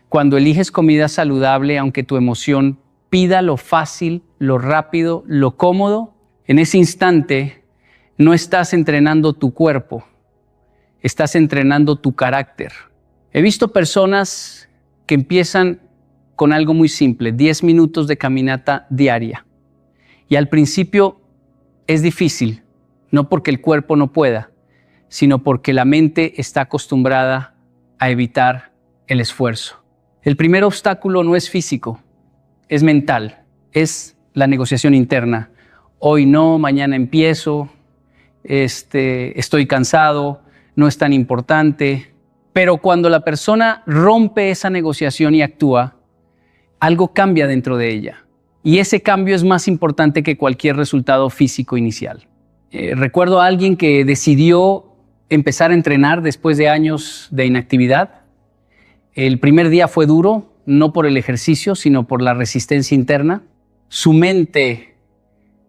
Cuando eliges comida saludable, aunque tu emoción pida lo fácil, lo rápido, lo cómodo. En ese instante no estás entrenando tu cuerpo, estás entrenando tu carácter. He visto personas que empiezan con algo muy simple, 10 minutos de caminata diaria. Y al principio es difícil, no porque el cuerpo no pueda, sino porque la mente está acostumbrada a evitar el esfuerzo. El primer obstáculo no es físico, es mental, es la negociación interna. Hoy no, mañana empiezo, estoy cansado, no es tan importante. Pero cuando la persona rompe esa negociación y actúa, algo cambia dentro de ella. Y ese cambio es más importante que cualquier resultado físico inicial. Recuerdo a alguien que decidió empezar a entrenar después de años de inactividad. El primer día fue duro, no por el ejercicio, sino por la resistencia interna. Su mente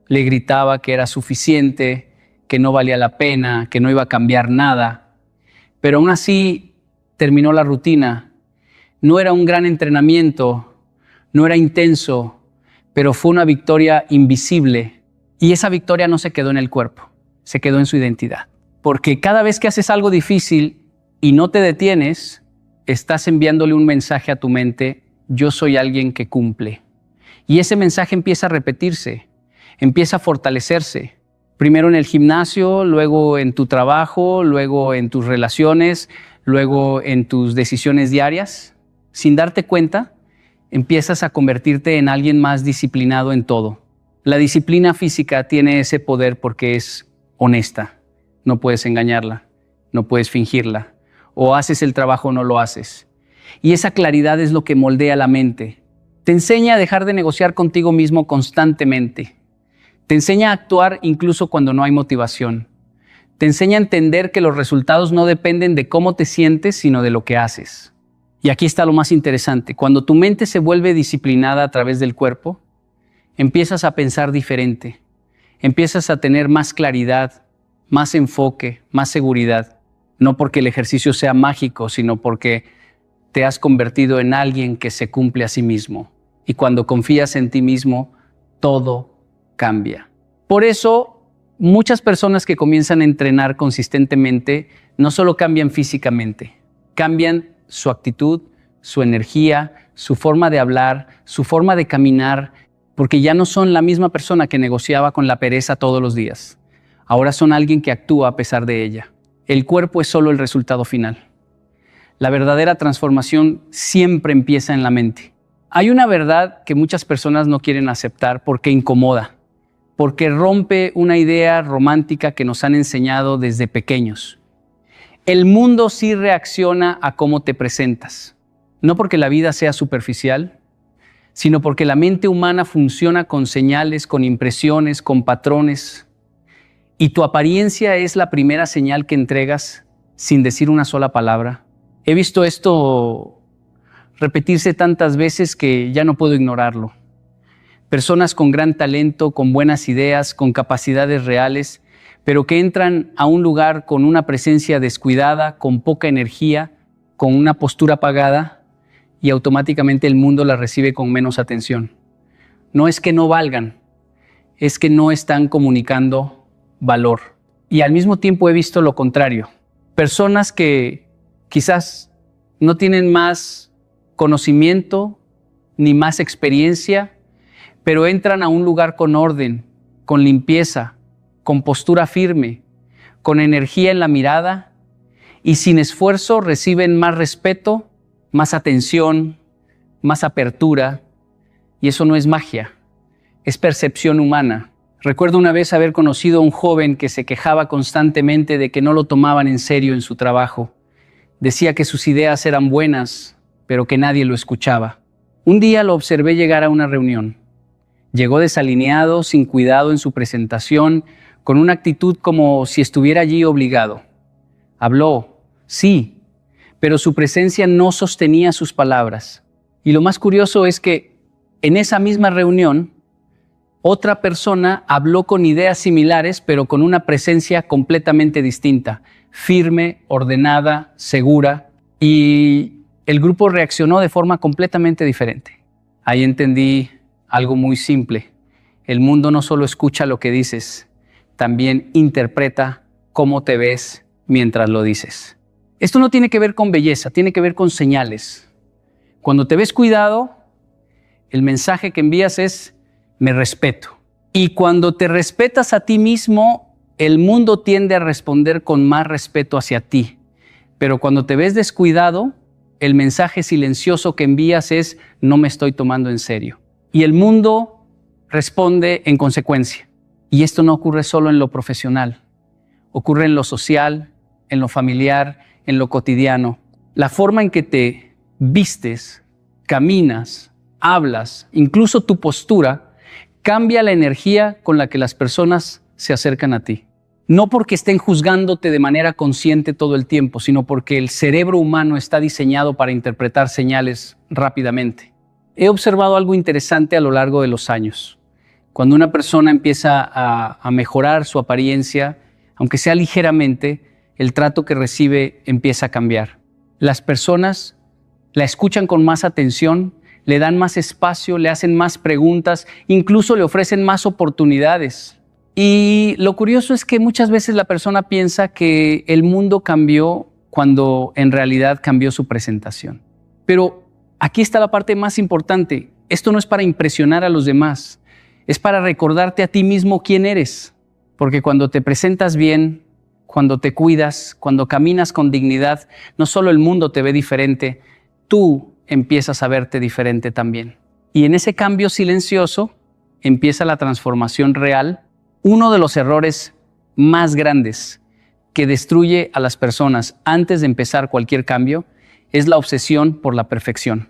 le gritaba que era suficiente, que no valía la pena, que no iba a cambiar nada. Pero aún así terminó la rutina. No era un gran entrenamiento, no era intenso, pero fue una victoria invisible. Y esa victoria no se quedó en el cuerpo, se quedó en su identidad. Porque cada vez que haces algo difícil y no te detienes, estás enviándole un mensaje a tu mente: yo soy alguien que cumple. Y ese mensaje empieza a repetirse, empieza a fortalecerse. Primero en el gimnasio, luego en tu trabajo, luego en tus relaciones, luego en tus decisiones diarias. Sin darte cuenta, empiezas a convertirte en alguien más disciplinado en todo. La disciplina física tiene ese poder porque es honesta. No puedes engañarla, no puedes fingirla. O haces el trabajo o no lo haces. Y esa claridad es lo que moldea la mente. Te enseña a dejar de negociar contigo mismo constantemente. Te enseña a actuar incluso cuando no hay motivación. Te enseña a entender que los resultados no dependen de cómo te sientes, sino de lo que haces. Y aquí está lo más interesante. Cuando tu mente se vuelve disciplinada a través del cuerpo, empiezas a pensar diferente. Empiezas a tener más claridad, más enfoque, más seguridad. No porque el ejercicio sea mágico, sino porque te has convertido en alguien que se cumple a sí mismo. Y cuando confías en ti mismo, todo cambia. Por eso, muchas personas que comienzan a entrenar consistentemente no solo cambian físicamente, cambian su actitud, su energía, su forma de hablar, su forma de caminar, porque ya no son la misma persona que negociaba con la pereza todos los días. Ahora son alguien que actúa a pesar de ella. El cuerpo es solo el resultado final. La verdadera transformación siempre empieza en la mente. Hay una verdad que muchas personas no quieren aceptar porque incomoda, porque rompe una idea romántica que nos han enseñado desde pequeños. El mundo sí reacciona a cómo te presentas, no porque la vida sea superficial, sino porque la mente humana funciona con señales, con impresiones, con patrones. Y tu apariencia es la primera señal que entregas sin decir una sola palabra. He visto esto repetirse tantas veces que ya no puedo ignorarlo. Personas con gran talento, con buenas ideas, con capacidades reales, pero que entran a un lugar con una presencia descuidada, con poca energía, con una postura apagada, y automáticamente el mundo las recibe con menos atención. No es que no valgan, es que no están comunicando valor. Y al mismo tiempo he visto lo contrario. Personas que quizás no tienen más conocimiento ni más experiencia, pero entran a un lugar con orden, con limpieza, con postura firme, con energía en la mirada y sin esfuerzo reciben más respeto, más atención, más apertura. Y eso no es magia, es percepción humana. Recuerdo una vez haber conocido a un joven que se quejaba constantemente de que no lo tomaban en serio en su trabajo. Decía que sus ideas eran buenas, pero que nadie lo escuchaba. Un día lo observé llegar a una reunión. Llegó desalineado, sin cuidado en su presentación, con una actitud como si estuviera allí obligado. Habló, sí, pero su presencia no sostenía sus palabras. Y lo más curioso es que en esa misma reunión, otra persona habló con ideas similares, pero con una presencia completamente distinta, firme, ordenada, segura, y el grupo reaccionó de forma completamente diferente. Ahí entendí algo muy simple. El mundo no solo escucha lo que dices, también interpreta cómo te ves mientras lo dices. Esto no tiene que ver con belleza, tiene que ver con señales. Cuando te ves cuidado, el mensaje que envías es: me respeto. Y cuando te respetas a ti mismo, el mundo tiende a responder con más respeto hacia ti. Pero cuando te ves descuidado, el mensaje silencioso que envías es: no me estoy tomando en serio. Y el mundo responde en consecuencia. Y esto no ocurre solo en lo profesional. Ocurre en lo social, en lo familiar, en lo cotidiano. La forma en que te vistes, caminas, hablas, incluso tu postura, cambia la energía con la que las personas se acercan a ti. No porque estén juzgándote de manera consciente todo el tiempo, sino porque el cerebro humano está diseñado para interpretar señales rápidamente. He observado algo interesante a lo largo de los años. Cuando una persona empieza a mejorar su apariencia, aunque sea ligeramente, el trato que recibe empieza a cambiar. Las personas la escuchan con más atención, le dan más espacio, le hacen más preguntas, incluso le ofrecen más oportunidades. Y lo curioso es que muchas veces la persona piensa que el mundo cambió cuando en realidad cambió su presentación. Pero aquí está la parte más importante. Esto no es para impresionar a los demás, es para recordarte a ti mismo quién eres. Porque cuando te presentas bien, cuando te cuidas, cuando caminas con dignidad, no solo el mundo te ve diferente, tú empiezas a verte diferente también. Y en ese cambio silencioso empieza la transformación real. Uno de los errores más grandes que destruye a las personas antes de empezar cualquier cambio es la obsesión por la perfección.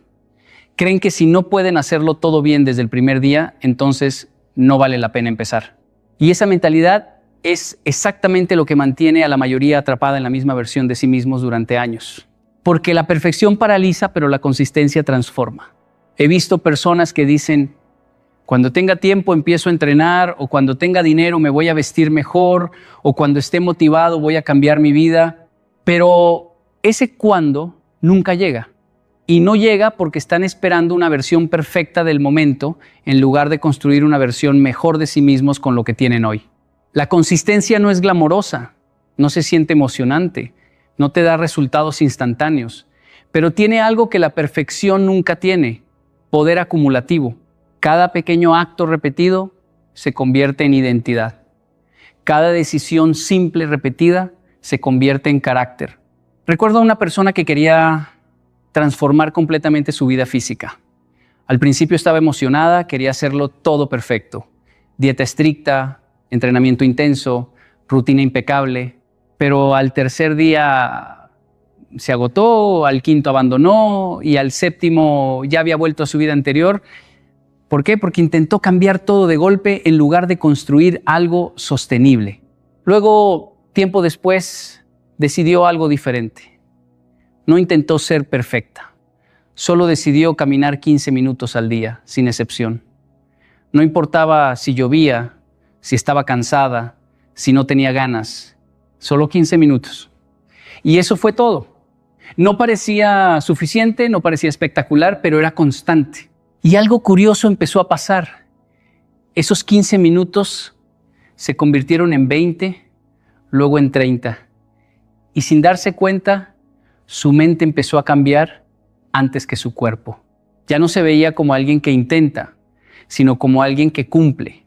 Creen que si no pueden hacerlo todo bien desde el primer día, entonces no vale la pena empezar. Y esa mentalidad es exactamente lo que mantiene a la mayoría atrapada en la misma versión de sí mismos durante años. Porque la perfección paraliza, pero la consistencia transforma. He visto personas que dicen: cuando tenga tiempo empiezo a entrenar, o cuando tenga dinero me voy a vestir mejor, o cuando esté motivado voy a cambiar mi vida. Pero ese cuándo nunca llega. Y no llega porque están esperando una versión perfecta del momento en lugar de construir una versión mejor de sí mismos con lo que tienen hoy. La consistencia no es glamorosa, no se siente emocionante, no te da resultados instantáneos, pero tiene algo que la perfección nunca tiene: poder acumulativo. Cada pequeño acto repetido se convierte en identidad. Cada decisión simple repetida se convierte en carácter. Recuerdo a una persona que quería transformar completamente su vida física. Al principio estaba emocionada, quería hacerlo todo perfecto. Dieta estricta, entrenamiento intenso, rutina impecable. Pero al tercer día se agotó, al quinto abandonó y al séptimo ya había vuelto a su vida anterior. ¿Por qué? Porque intentó cambiar todo de golpe en lugar de construir algo sostenible. Luego, tiempo después, decidió algo diferente. No intentó ser perfecta. Solo decidió caminar 15 minutos al día, sin excepción. No importaba si llovía, si estaba cansada, si no tenía ganas. Solo 15 minutos. Y eso fue todo. No parecía suficiente, no parecía espectacular, pero era constante. Y algo curioso empezó a pasar. Esos 15 minutos se convirtieron en 20, luego en 30. Y sin darse cuenta, su mente empezó a cambiar antes que su cuerpo. Ya no se veía como alguien que intenta, sino como alguien que cumple.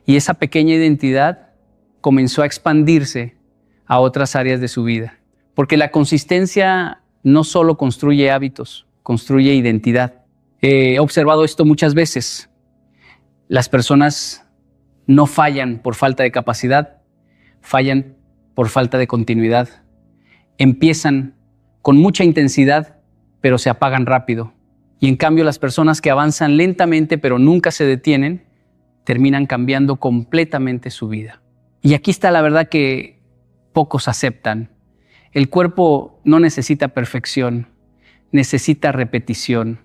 Y esa pequeña identidad comenzó a expandirse a otras áreas de su vida. Porque la consistencia no solo construye hábitos, construye identidad. He observado esto muchas veces. Las personas no fallan por falta de capacidad, fallan por falta de continuidad. Empiezan con mucha intensidad, pero se apagan rápido. Y en cambio, las personas que avanzan lentamente, pero nunca se detienen, terminan cambiando completamente su vida. Y aquí está la verdad que pocos aceptan. El cuerpo no necesita perfección, necesita repetición.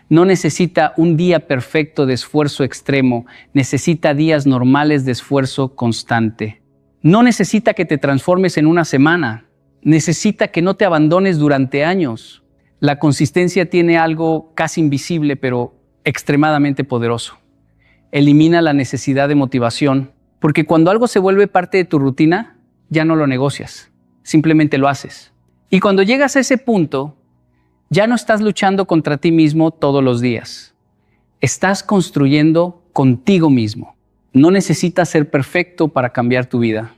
No necesita un día perfecto de esfuerzo extremo, necesita días normales de esfuerzo constante. No necesita que te transformes en una semana, necesita que no te abandones durante años. La consistencia tiene algo casi invisible, pero extremadamente poderoso. Elimina la necesidad de motivación, porque cuando algo se vuelve parte de tu rutina, ya no lo negocias, simplemente lo haces. Y cuando llegas a ese punto, ya no estás luchando contra ti mismo todos los días. Estás construyendo contigo mismo. No necesitas ser perfecto para cambiar tu vida.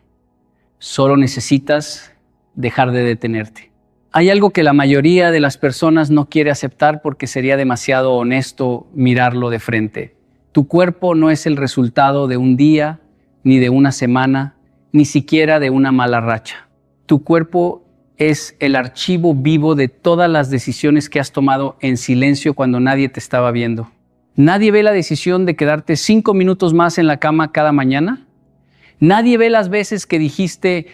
Solo necesitas dejar de detenerte. Hay algo que la mayoría de las personas no quiere aceptar porque sería demasiado honesto mirarlo de frente. Tu cuerpo no es el resultado de un día, ni de una semana, ni siquiera de una mala racha. Tu cuerpo es el archivo vivo de todas las decisiones que has tomado en silencio cuando nadie te estaba viendo. Nadie ve la decisión de quedarte 5 minutos más en la cama cada mañana. Nadie ve las veces que dijiste,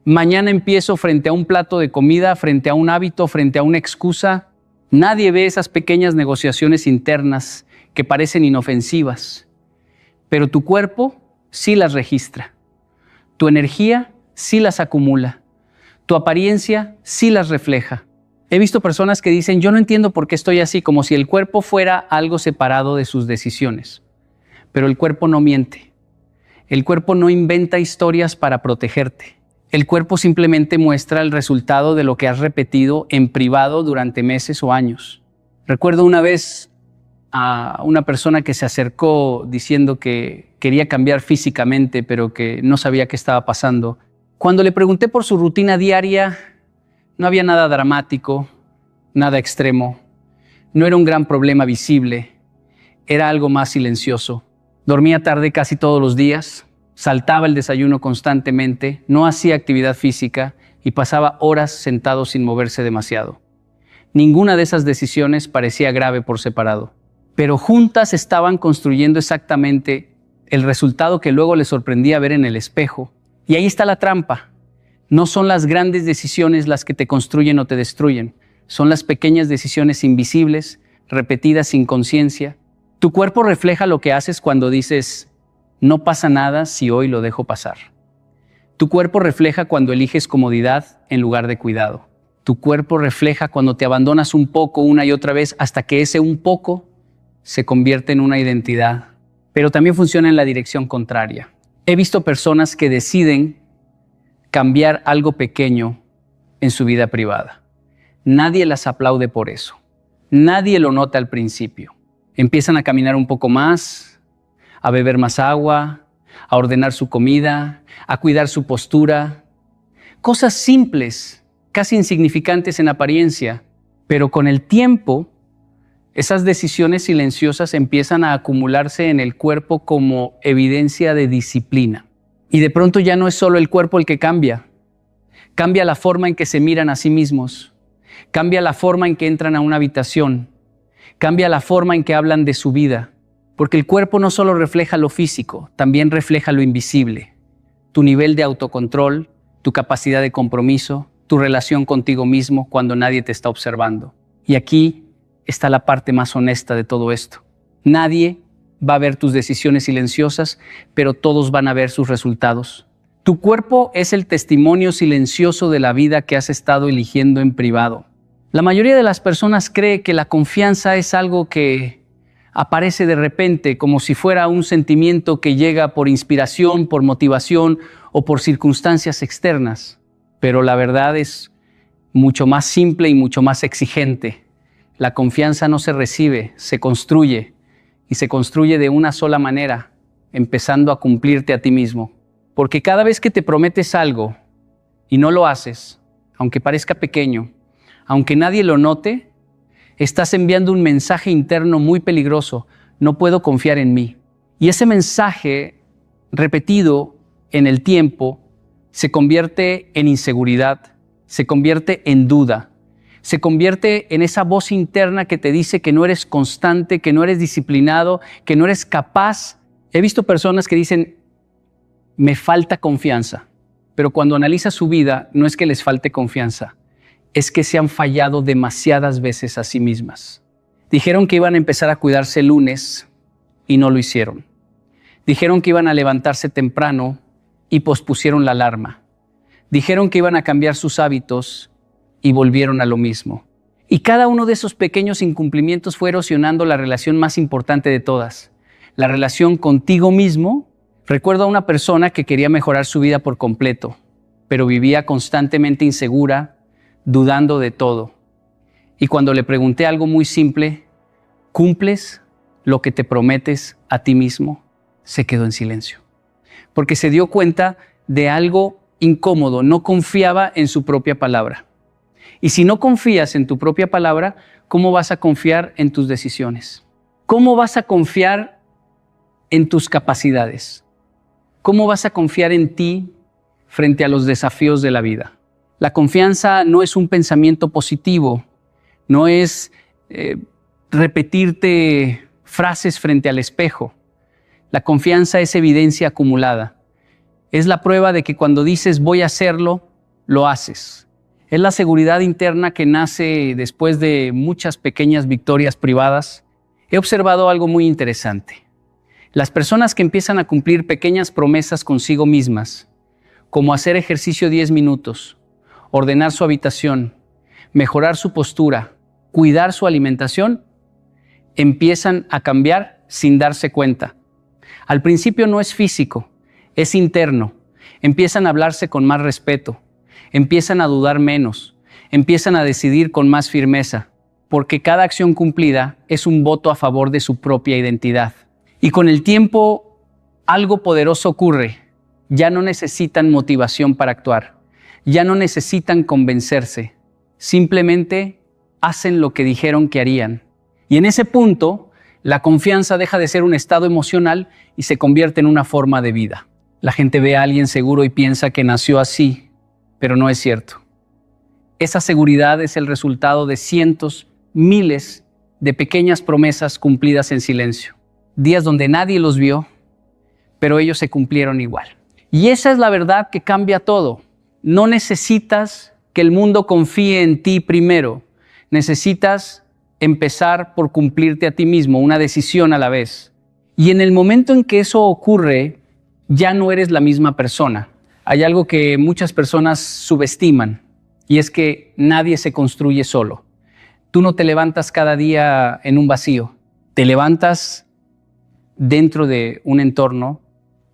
mañana empiezo frente a un plato de comida, frente a un hábito, frente a una excusa. Nadie ve esas pequeñas negociaciones internas que parecen inofensivas. Pero tu cuerpo sí las registra. Tu energía sí las acumula. Tu apariencia sí las refleja. He visto personas que dicen, yo no entiendo por qué estoy así, como si el cuerpo fuera algo separado de sus decisiones. Pero el cuerpo no miente. El cuerpo no inventa historias para protegerte. El cuerpo simplemente muestra el resultado de lo que has repetido en privado durante meses o años. Recuerdo una vez a una persona que se acercó diciendo que quería cambiar físicamente, pero que no sabía qué estaba pasando. Cuando le pregunté por su rutina diaria, no había nada dramático, nada extremo. No era un gran problema visible, era algo más silencioso. Dormía tarde casi todos los días, saltaba el desayuno constantemente, no hacía actividad física y pasaba horas sentado sin moverse demasiado. Ninguna de esas decisiones parecía grave por separado, pero juntas estaban construyendo exactamente el resultado que luego le sorprendía ver en el espejo. Y ahí está la trampa. No son las grandes decisiones las que te construyen o te destruyen. Son las pequeñas decisiones invisibles, repetidas sin conciencia. Tu cuerpo refleja lo que haces cuando dices, no pasa nada si hoy lo dejo pasar. Tu cuerpo refleja cuando eliges comodidad en lugar de cuidado. Tu cuerpo refleja cuando te abandonas un poco una y otra vez hasta que ese un poco se convierte en una identidad. Pero también funciona en la dirección contraria. He visto personas que deciden cambiar algo pequeño en su vida privada. Nadie las aplaude por eso. Nadie lo nota al principio. Empiezan a caminar un poco más, a beber más agua, a ordenar su comida, a cuidar su postura. Cosas simples, casi insignificantes en apariencia, pero con el tiempo, esas decisiones silenciosas empiezan a acumularse en el cuerpo como evidencia de disciplina. Y de pronto ya no es solo el cuerpo el que cambia. Cambia la forma en que se miran a sí mismos. Cambia la forma en que entran a una habitación. Cambia la forma en que hablan de su vida. Porque el cuerpo no solo refleja lo físico, también refleja lo invisible. Tu nivel de autocontrol, tu capacidad de compromiso, tu relación contigo mismo cuando nadie te está observando. Y aquí está la parte más honesta de todo esto. Nadie va a ver tus decisiones silenciosas, pero todos van a ver sus resultados. Tu cuerpo es el testimonio silencioso de la vida que has estado eligiendo en privado. La mayoría de las personas cree que la confianza es algo que aparece de repente como si fuera un sentimiento que llega por inspiración, por motivación o por circunstancias externas. Pero la verdad es mucho más simple y mucho más exigente. La confianza no se recibe, se construye, y se construye de una sola manera, empezando a cumplirte a ti mismo. Porque cada vez que te prometes algo y no lo haces, aunque parezca pequeño, aunque nadie lo note, estás enviando un mensaje interno muy peligroso: no puedo confiar en mí. Y ese mensaje repetido en el tiempo se convierte en inseguridad, se convierte en duda, se convierte en esa voz interna que te dice que no eres constante, que no eres disciplinado, que no eres capaz. He visto personas que dicen, me falta confianza, pero cuando analizas su vida, no es que les falte confianza, es que se han fallado demasiadas veces a sí mismas. Dijeron que iban a empezar a cuidarse el lunes y no lo hicieron. Dijeron que iban a levantarse temprano y pospusieron la alarma. Dijeron que iban a cambiar sus hábitos y volvieron a lo mismo. Y cada uno de esos pequeños incumplimientos fue erosionando la relación más importante de todas, la relación contigo mismo. Recuerdo a una persona que quería mejorar su vida por completo, pero vivía constantemente insegura, dudando de todo. Y cuando le pregunté algo muy simple, ¿cumples lo que te prometes a ti mismo?, se quedó en silencio, porque se dio cuenta de algo incómodo, no confiaba en su propia palabra. Y si no confías en tu propia palabra, ¿cómo vas a confiar en tus decisiones? ¿Cómo vas a confiar en tus capacidades? ¿Cómo vas a confiar en ti frente a los desafíos de la vida? La confianza no es un pensamiento positivo, no es repetirte frases frente al espejo. La confianza es evidencia acumulada. Es la prueba de que cuando dices voy a hacerlo, lo haces. Es la seguridad interna que nace después de muchas pequeñas victorias privadas. He observado algo muy interesante. Las personas que empiezan a cumplir pequeñas promesas consigo mismas, como hacer ejercicio 10 minutos, ordenar su habitación, mejorar su postura, cuidar su alimentación, empiezan a cambiar sin darse cuenta. Al principio no es físico, es interno. Empiezan a hablarse con más respeto, empiezan a dudar menos, empiezan a decidir con más firmeza, porque cada acción cumplida es un voto a favor de su propia identidad. Y con el tiempo, algo poderoso ocurre. Ya no necesitan motivación para actuar, ya no necesitan convencerse, simplemente hacen lo que dijeron que harían. Y en ese punto, la confianza deja de ser un estado emocional y se convierte en una forma de vida. La gente ve a alguien seguro y piensa que nació así, pero no es cierto. Esa seguridad es el resultado de cientos, miles de pequeñas promesas cumplidas en silencio. Días donde nadie los vio, pero ellos se cumplieron igual. Y esa es la verdad que cambia todo. No necesitas que el mundo confíe en ti primero. Necesitas empezar por cumplirte a ti mismo, una decisión a la vez. Y en el momento en que eso ocurre, ya no eres la misma persona. Hay algo que muchas personas subestiman, y es que nadie se construye solo. Tú no te levantas cada día en un vacío. Te levantas dentro de un entorno,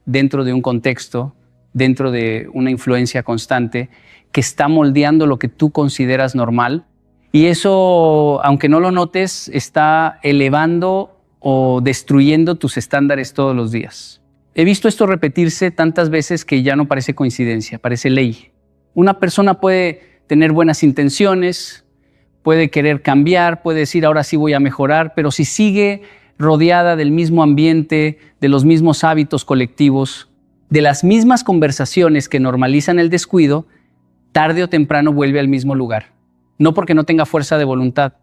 dentro de un contexto, dentro de una influencia constante que está moldeando lo que tú consideras normal. Y eso, aunque no lo notes, está elevando o destruyendo tus estándares todos los días. He visto esto repetirse tantas veces que ya no parece coincidencia, parece ley. Una persona puede tener buenas intenciones, puede querer cambiar, puede decir ahora sí voy a mejorar, pero si sigue rodeada del mismo ambiente, de los mismos hábitos colectivos, de las mismas conversaciones que normalizan el descuido, tarde o temprano vuelve al mismo lugar. No porque no tenga fuerza de voluntad,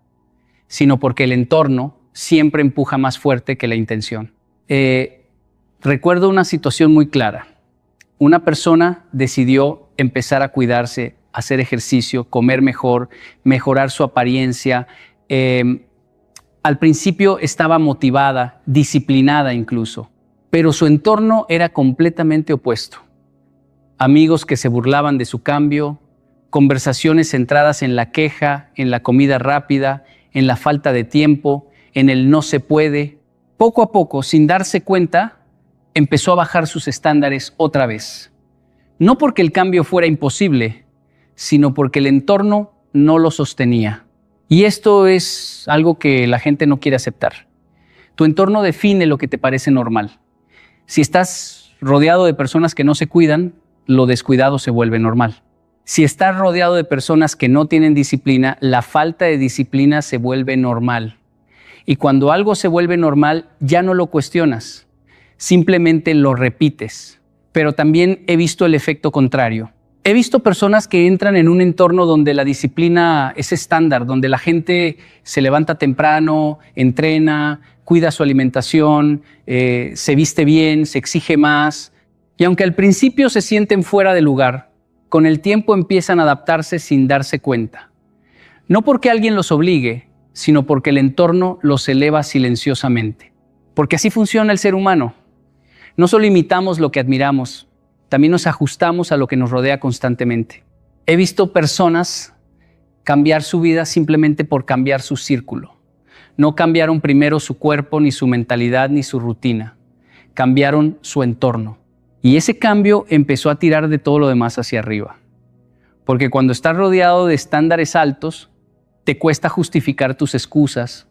sino porque el entorno siempre empuja más fuerte que la intención. Recuerdo una situación muy clara. Una persona decidió empezar a cuidarse, hacer ejercicio, comer mejor, mejorar su apariencia. Al principio estaba motivada, disciplinada incluso, pero su entorno era completamente opuesto. Amigos que se burlaban de su cambio, conversaciones centradas en la queja, en la comida rápida, en la falta de tiempo, en el no se puede. Poco a poco, sin darse cuenta, empezó a bajar sus estándares otra vez. No porque el cambio fuera imposible, sino porque el entorno no lo sostenía. Y esto es algo que la gente no quiere aceptar. Tu entorno define lo que te parece normal. Si estás rodeado de personas que no se cuidan, lo descuidado se vuelve normal. Si estás rodeado de personas que no tienen disciplina, la falta de disciplina se vuelve normal. Y cuando algo se vuelve normal, ya no lo cuestionas, simplemente lo repites. Pero también he visto el efecto contrario. He visto personas que entran en un entorno donde la disciplina es estándar, donde la gente se levanta temprano, entrena, cuida su alimentación, se viste bien, se exige más. Y aunque al principio se sienten fuera de lugar, con el tiempo empiezan a adaptarse sin darse cuenta. No porque alguien los obligue, sino porque el entorno los eleva silenciosamente. Porque así funciona el ser humano. No solo imitamos lo que admiramos, también nos ajustamos a lo que nos rodea constantemente. He visto personas cambiar su vida simplemente por cambiar su círculo. No cambiaron primero su cuerpo, ni su mentalidad, ni su rutina. Cambiaron su entorno. Y ese cambio empezó a tirar de todo lo demás hacia arriba. Porque cuando estás rodeado de estándares altos, te cuesta justificar tus excusas,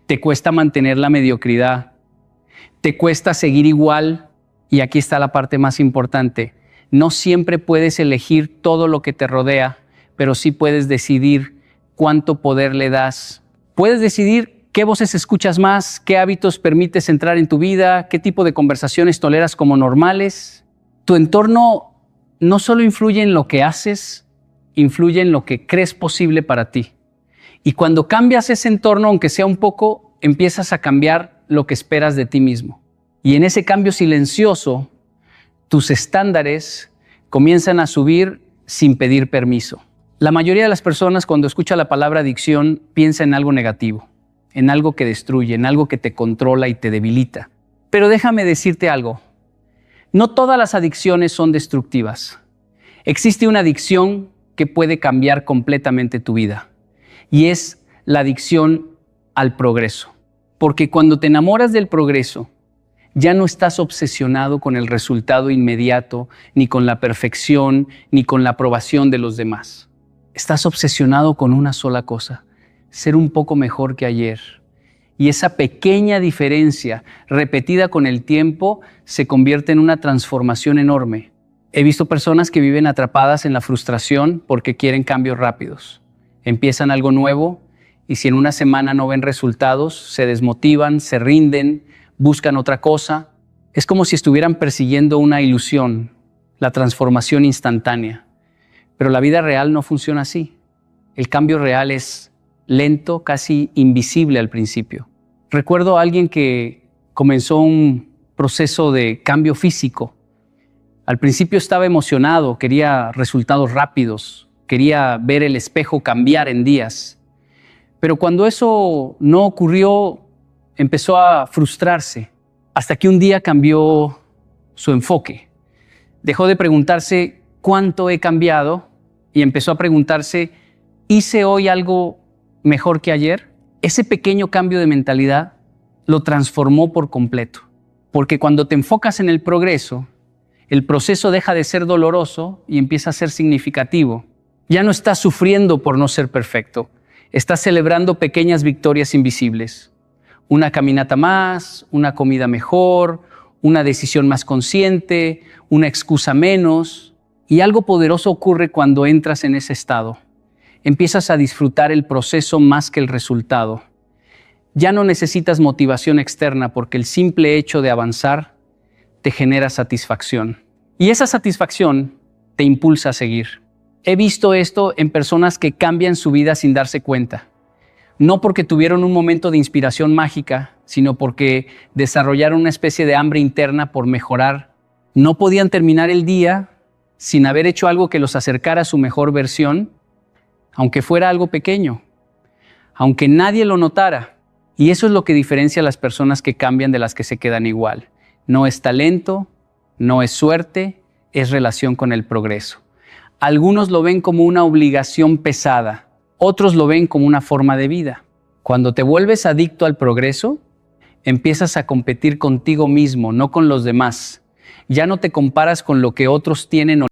te cuesta mantener la mediocridad, te cuesta seguir igual. Y aquí está la parte más importante. No siempre puedes elegir todo lo que te rodea, pero sí puedes decidir cuánto poder le das. Puedes decidir qué voces escuchas más, qué hábitos permites entrar en tu vida, qué tipo de conversaciones toleras como normales. Tu entorno no solo influye en lo que haces, influye en lo que crees posible para ti. Y cuando cambias ese entorno, aunque sea un poco, empiezas a cambiar lo que esperas de ti mismo. Y en ese cambio silencioso, tus estándares comienzan a subir sin pedir permiso. La mayoría de las personas cuando escucha la palabra adicción piensa en algo negativo, en algo que destruye, en algo que te controla y te debilita. Pero déjame decirte algo, no todas las adicciones son destructivas. Existe una adicción que puede cambiar completamente tu vida y es la adicción al progreso. Porque cuando te enamoras del progreso, ya no estás obsesionado con el resultado inmediato, ni con la perfección, ni con la aprobación de los demás. Estás obsesionado con una sola cosa, ser un poco mejor que ayer. Y esa pequeña diferencia, repetida con el tiempo, se convierte en una transformación enorme. He visto personas que viven atrapadas en la frustración porque quieren cambios rápidos. Empiezan algo nuevo y si en una semana no ven resultados, se desmotivan, se rinden, buscan otra cosa. Es como si estuvieran persiguiendo una ilusión, la transformación instantánea. Pero la vida real no funciona así. El cambio real es lento, casi invisible al principio. Recuerdo a alguien que comenzó un proceso de cambio físico. Al principio estaba emocionado, quería resultados rápidos, quería ver el espejo cambiar en días. Pero cuando eso no ocurrió, empezó a frustrarse, hasta que un día cambió su enfoque. Dejó de preguntarse cuánto he cambiado y empezó a preguntarse, ¿hice hoy algo mejor que ayer? Ese pequeño cambio de mentalidad lo transformó por completo. Porque cuando te enfocas en el progreso, el proceso deja de ser doloroso y empieza a ser significativo. Ya no estás sufriendo por no ser perfecto, estás celebrando pequeñas victorias invisibles. Una caminata más, una comida mejor, una decisión más consciente, una excusa menos. Y algo poderoso ocurre cuando entras en ese estado. Empiezas a disfrutar el proceso más que el resultado. Ya no necesitas motivación externa porque el simple hecho de avanzar te genera satisfacción. Y esa satisfacción te impulsa a seguir. He visto esto en personas que cambian su vida sin darse cuenta. No porque tuvieron un momento de inspiración mágica, sino porque desarrollaron una especie de hambre interna por mejorar. No podían terminar el día sin haber hecho algo que los acercara a su mejor versión, aunque fuera algo pequeño, aunque nadie lo notara. Y eso es lo que diferencia a las personas que cambian de las que se quedan igual. No es talento, no es suerte, es relación con el progreso. Algunos lo ven como una obligación pesada, otros lo ven como una forma de vida. Cuando te vuelves adicto al progreso, empiezas a competir contigo mismo, no con los demás. Ya no te comparas con lo que otros tienen o